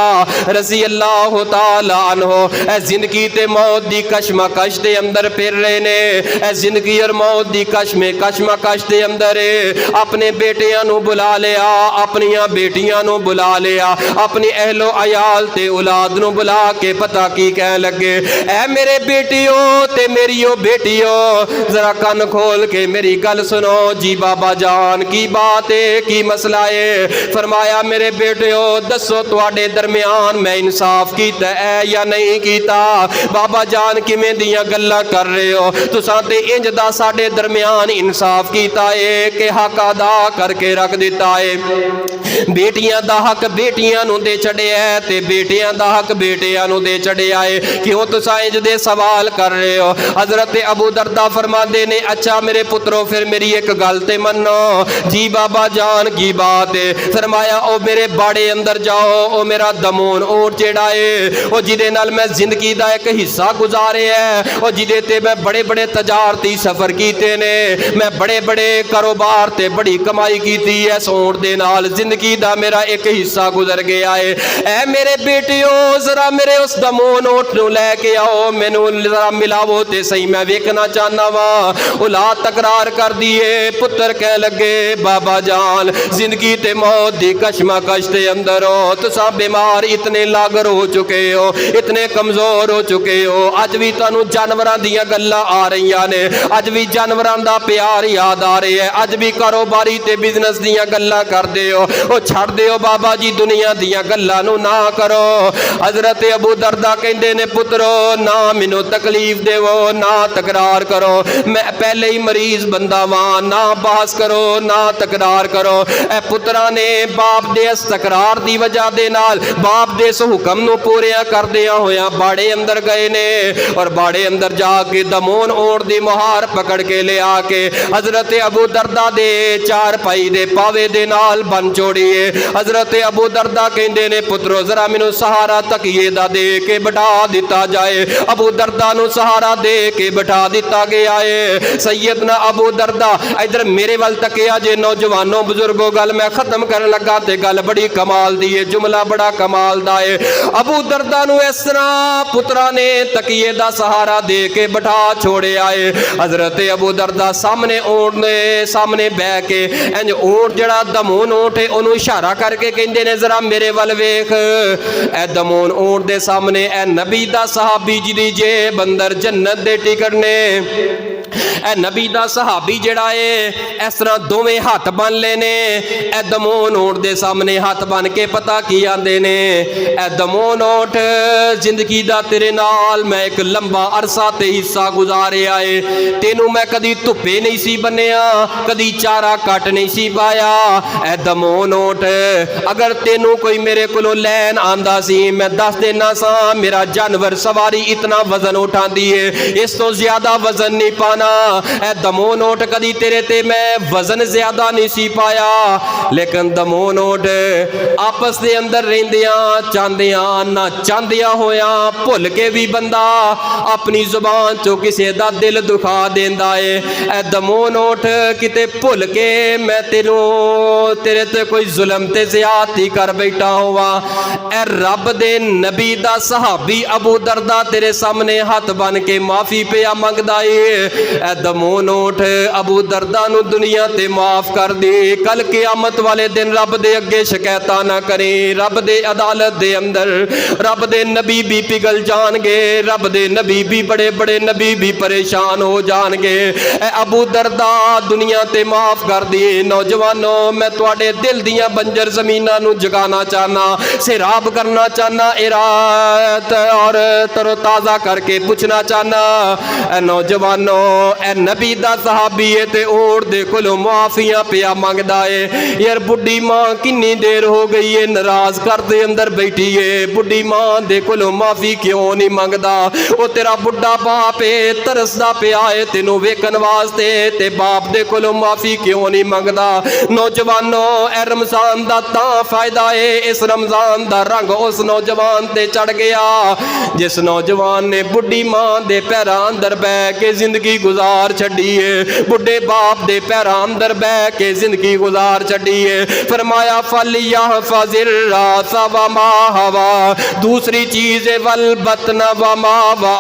रज़ी अल्लाह तआला अन्हु। ए जिंदगी ते मौत दी कशमकश दे अंदर फिर रहे ने। ए जिंदगी और मौत दी कशमकश दे अंदर अपने बेटियां नू बुला लिया, अपनियां बेटियां नू बुला लिया, अपनी अहलो अयाल ते औलाद नू बुला के पता की कह लगे, ऐ मेरे बेटियो ते मेरियो बेटियो जरा कन खोल के मेरी गल सुनो जी। बाबा जान की बात है, की मसला है? फरमाया मेरे बेटियो दसो तुहाडे दरम्यान मैं इंसाफ कीता है या नहीं कीता? बाबा जान किवें दियां गल्लां कर रहे हो? तुसां ते इंज दा साडे दरम्यान इंसाफ कीता है कि हक अदा करके रख दिता है। बेटियां दा हक बेटियां नू दे छड़िया है ते बेटियां दा हक बेटियां नू दे छड़िया है। क्यों तुसां इंज दे सवाल कर रहे हो? हजरत अबू दरदा फरमाते ने अच्छा मेरे पुत्रो फिर मेरी एक गल ते मनो जी। बाबा जान की बात है? फरमाया ओ मेरे बाड़े अंदर जाओ, ओ मेरा दमोन ऊंट जेड़ा है ओ जिदे नाल मैं जिंदगी दा एक हिस्सा गुजारे है, ओ जिदे ते मैं बड़े बड़े तजारती सफर कीते ने, मैं बड़े बड़े कारोबार ते बड़ी कमाई की है, ऊंट दे नाल जिंदगी दा मेरा एक हिस्सा गुजर गया है। ऐ मेरे बेटियो जरा मेरे उस दमोन ऊंट नू लैके आओ, मैनू जरा मिलावो ते सही, मैं वेखना चाहना वा। औलाद तकरार कर दिए, पुत्र कह लगे बाबा जान जिंदगी ते मौत दी कशमकश दे अंदर हो, तुसा बीमार इतने लागर हो चुके हो, इतने कमजोर हो चुके हो, अज भी तुहानू जानवरां दियां गल्लां आ रही ने, अज भी जानवरां दा प्यार याद आ रही है, अज भी कारोबारी ते बिजनेस दियां गल्लां करदे हो, ओ छड़ दिओ बाबा जी दुनिया दियां गल्लां नू ना करो। हजरत अबू दरदा कहंदे ने पुत्रो ना मैनू तकलीफ देवो, ना तकरार करो, मैं पहले ही मरीज बंदा वां, ना बहस करो ना तकरार करो। ए पुत्रा ने बाप दे इस तकरार दी वजह दे नाल बाप दे इस हुक्म नू पूरिया करदियां होया बाड़े अंदर गए ने, और बाड़े अंदर जाके दमोन ऊंट दी मुहार पकड़ के ले आके हजरत अबू दरदा दे चार पाई दे पावे दे नाल बन जोड़ी है। हजरत अबू दरदा कहते ने पुत्रो जरा मैनू सहारा तकिए दा दे के बिठा दिता जाए। अबू दरदा नू सहारा दे के बिठा दिता गया है। सैयदना अबू दरदा इधर मेरे वाल तकिया जे। नौजवानों बुजुर्गों गल मैं खत्म करन लगा ते गल बड़ी कमाल दी है, जुमला बड़ा कमाल दा है। अबू दरदा नू इस तरह पुत्रा ने तकिए दा सहारा दे के बिठा छोड़िया है। हजरत अबू दरदा सामने ऊंट ने सामने बह के इंज ऊंट जड़ा दमून ऊंट है उन्होंने इशारा करके कहते ने जरा मेरे वाल वेख। ए दमून ऊंट दे सामने ए नबी दा सहाबी जी दी जेब अंदर जन्नत दे टिकट ने। ए नबी दा सहाबी जड़ा है इस तरह दोवें हाथ बन लेने। ए दमून ऊंट दे सामने हाथ बन के पता की आंदे ने ए दमून ऊंट जिंदगी दा तेरे नाल मैं एक लंबा अरसा ते हिस्सा गुजारिया है। तेनू मैं कदी धुप्पे नहीं सी बन्निया, कदी चारा कट नहीं सी पाया। ए दमून ऊंट अगर तेनू कोई मेरे कोलों लैन आंदा सी मैं दस देना सा मेरा जानवर सवारी इतना वजन उठांदी है, इस तो ज्यादा वजन नहीं पाना। ए दमून ऊंट कदी तेरे ते मैं वजन ज्यादा नहीं सी पाया। लेकिन दमून ऊंट आपस दे अंदर रहिंदियां चाहदियां ना चाहदियां होया भुल के भी बंदा अपनी जुबान चो किसी दा दिल दुखा देंदा है। ए दमून ऊंट किते भुल के मैं तेरे ते कोई जुल्म ते ज़्यादती कर बैठा होवा। ए रब दे नबी दा सहाबी अबू दरदा तेरे सामने हाथ बन के माफी पिया मंगदा है। ए दमून ऊंट अबू दरदा नू दुनिया ते माफ कर दे, कल क़यामत वाले दिन रब दे अगे शिकायतां ना करे। रब दे अदालत दे अंदर रब दे नबी भी पिघल जाणगे, रब दे नबी भी बड़े बड़े नबी भी परेशान हो जाणगे। ए अबू दरदा दुनिया ते माफ कर दे। नौजवानों मैं तुहाडे दिल दियां बंजर ज़मीनां नू जगाना चाहना, सैराब करना चाहना, इरात और तरोताज़ा करके पूछना चाहना। ए नौजवानों ए नबी दा सहाबी है ते ऊंट दे कोलों माफियां पिया मंगदा है। यार बुढ़ी मां किन्नी देर हो गई है नाराज कर दे अंदर बैठी है, बुढ़ी मां दे कोलों माफी क्यों नहीं मंगदा? ओ तेरा बुढ़ा बाप है तरसदा पिया है तेनू वेखन वास्ते ते बाप दे कोलों माफी क्यों नहीं मंगदा? नौजवानों ए रमजान दा तां फायदा है, इस रमजान दा रंग उस नौजवान ते चढ़ गया जिस नौजवान ने बुढ़ी मां दे पैरां अंदर बह के जिंदगी गुजार छड़ी है, बुढ़े बाप दे पैरां अंदर बह के जिंदगी गुजार छड़ी है। फरमाया फलिया फाजिर रासा व माहवा, दूसरी चीज वल बतन व मावा।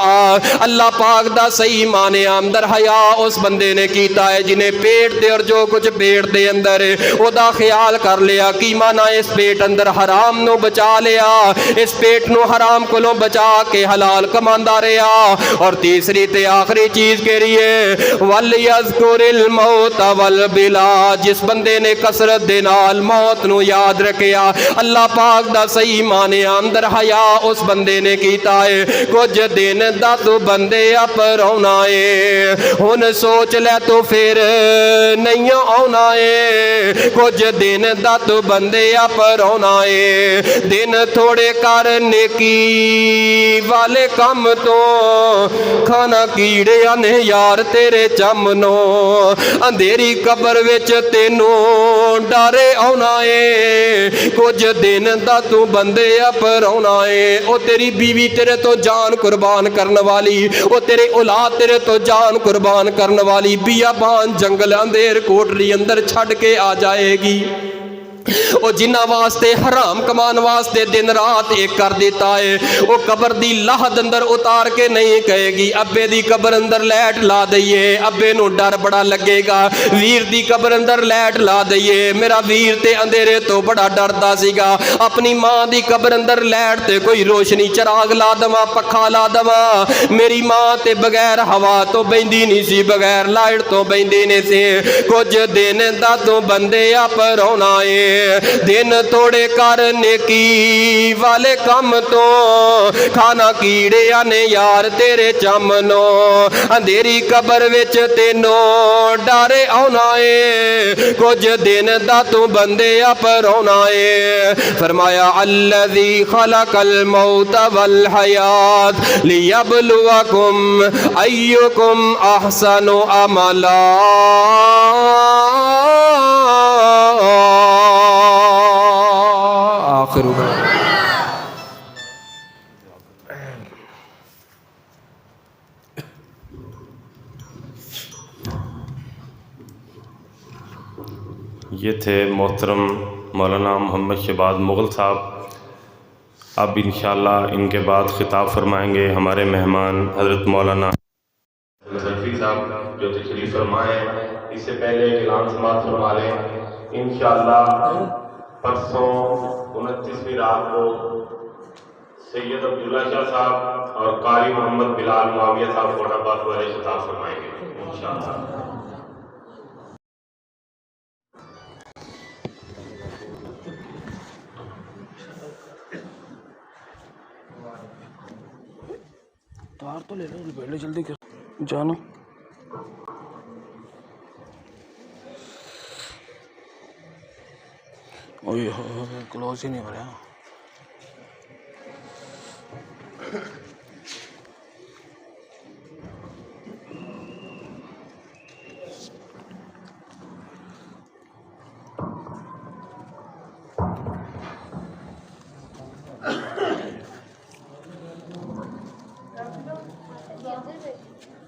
अल्लाह पाक दा सही माने अंदर हया उस बंदे ने कीता है जिन्हें पेट दे और जो कुछ पेट दे अंदर ओदा ख्याल कर लिया। की माना इस पेट अंदर हराम नो बचा लिया, इस पेट नो हराम कोलों बचा के हलाल कमांदा रहा। और तीसरी ते आखिरी चीज कह रही है वल यज़कुरिल मौत वल बिला, जिस बंदे ने कसरत दे नाल मौत नू याद रखिया। अल्लाह पाक दा सही माने अंदर हया उस बंदे ने कीता है। कुछ दिन दा तू बंदे अपराउना है, हुन सोच ले तो फिर नहीं आउना है। कुछ दिन दा तू बंदे अपराउना है, दिन थोड़े कर नेकी वाले काम तो खाना कीड़े ने यार तेरे चमनो। अंधेरी कबर विच तेनू डरे आउना है, कुछ दिन दा तू बंदे अपराउना है। ओ तेरी बीवी तेरे तो जान कुर्बान करने वाली, ओ तेरे औलाद तेरे तो जान कुर्बान करने वाली बियाबान जंगल अंधेर कोटरी अंदर छड़ के आ जाएगी। ओ जिन्ना वास्ते हराम कमान वास्ते दिन रात एक कर देता है, वो कबर दी लाहद अंदर उतार के नहीं कहेगी अब्बे दी कबर अंदर लैट ला दईए, अब्बे नू डर बड़ा लगेगा। वीर दी कबर अंदर लैट ला दईए, मेरा वीर ते अंधेरे तो बड़ा डरदा सीगा। अपनी मां दी कबर अंदर लैट ते कोई रोशनी चराग ला दवा, पखा ला दवा। मेरी मां ते बगैर हवा तो बहिंदी नहीं सी, बगैर लाइट तो बहिंदी नहीं सी। कुछ दिन दा तू बंदे अपराउना है, दिन थोड़े कर नेकी वाले काम तो खाना कीड़े ने यार तेरे चमनो। अंधेरी कबर विच तेनों डरे आउना है, कुछ दिन दा तू बंदे अपराउना है। फरमाया अल्लज़ी खलकल मौत वल हयात लियब्लुवकुम अय्युकुम अहसनु अमला। ये थे मोहतरम मौलाना मोहम्मद शहबाज मुग़ल साहब। अब इंशाअल्लाह इनके बाद ख़िताब फरमाएंगे हमारे मेहमान हज़रत मौलाना रफ़ी साहब जो तशरीफ़ फरमाए। इससे पहले ऐलान समाअत फरमा लें, इंशाअल्लाह परसों 29वीं रात को सैयद अब्दुल्ला शाह साहब और कारी मोहम्मद बिलाल मुआविया साहब फौटाबाद वाले ख़िताब फरमाएंगे इंशाअल्लाह। तार तो ले लो, पहले जल्दी कर जाना। ओए क्लोज ही नहीं हो रहा।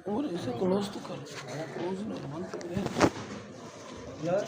और इसे क्लोज तो कर, क्लोज नहीं बंद कर दे यार।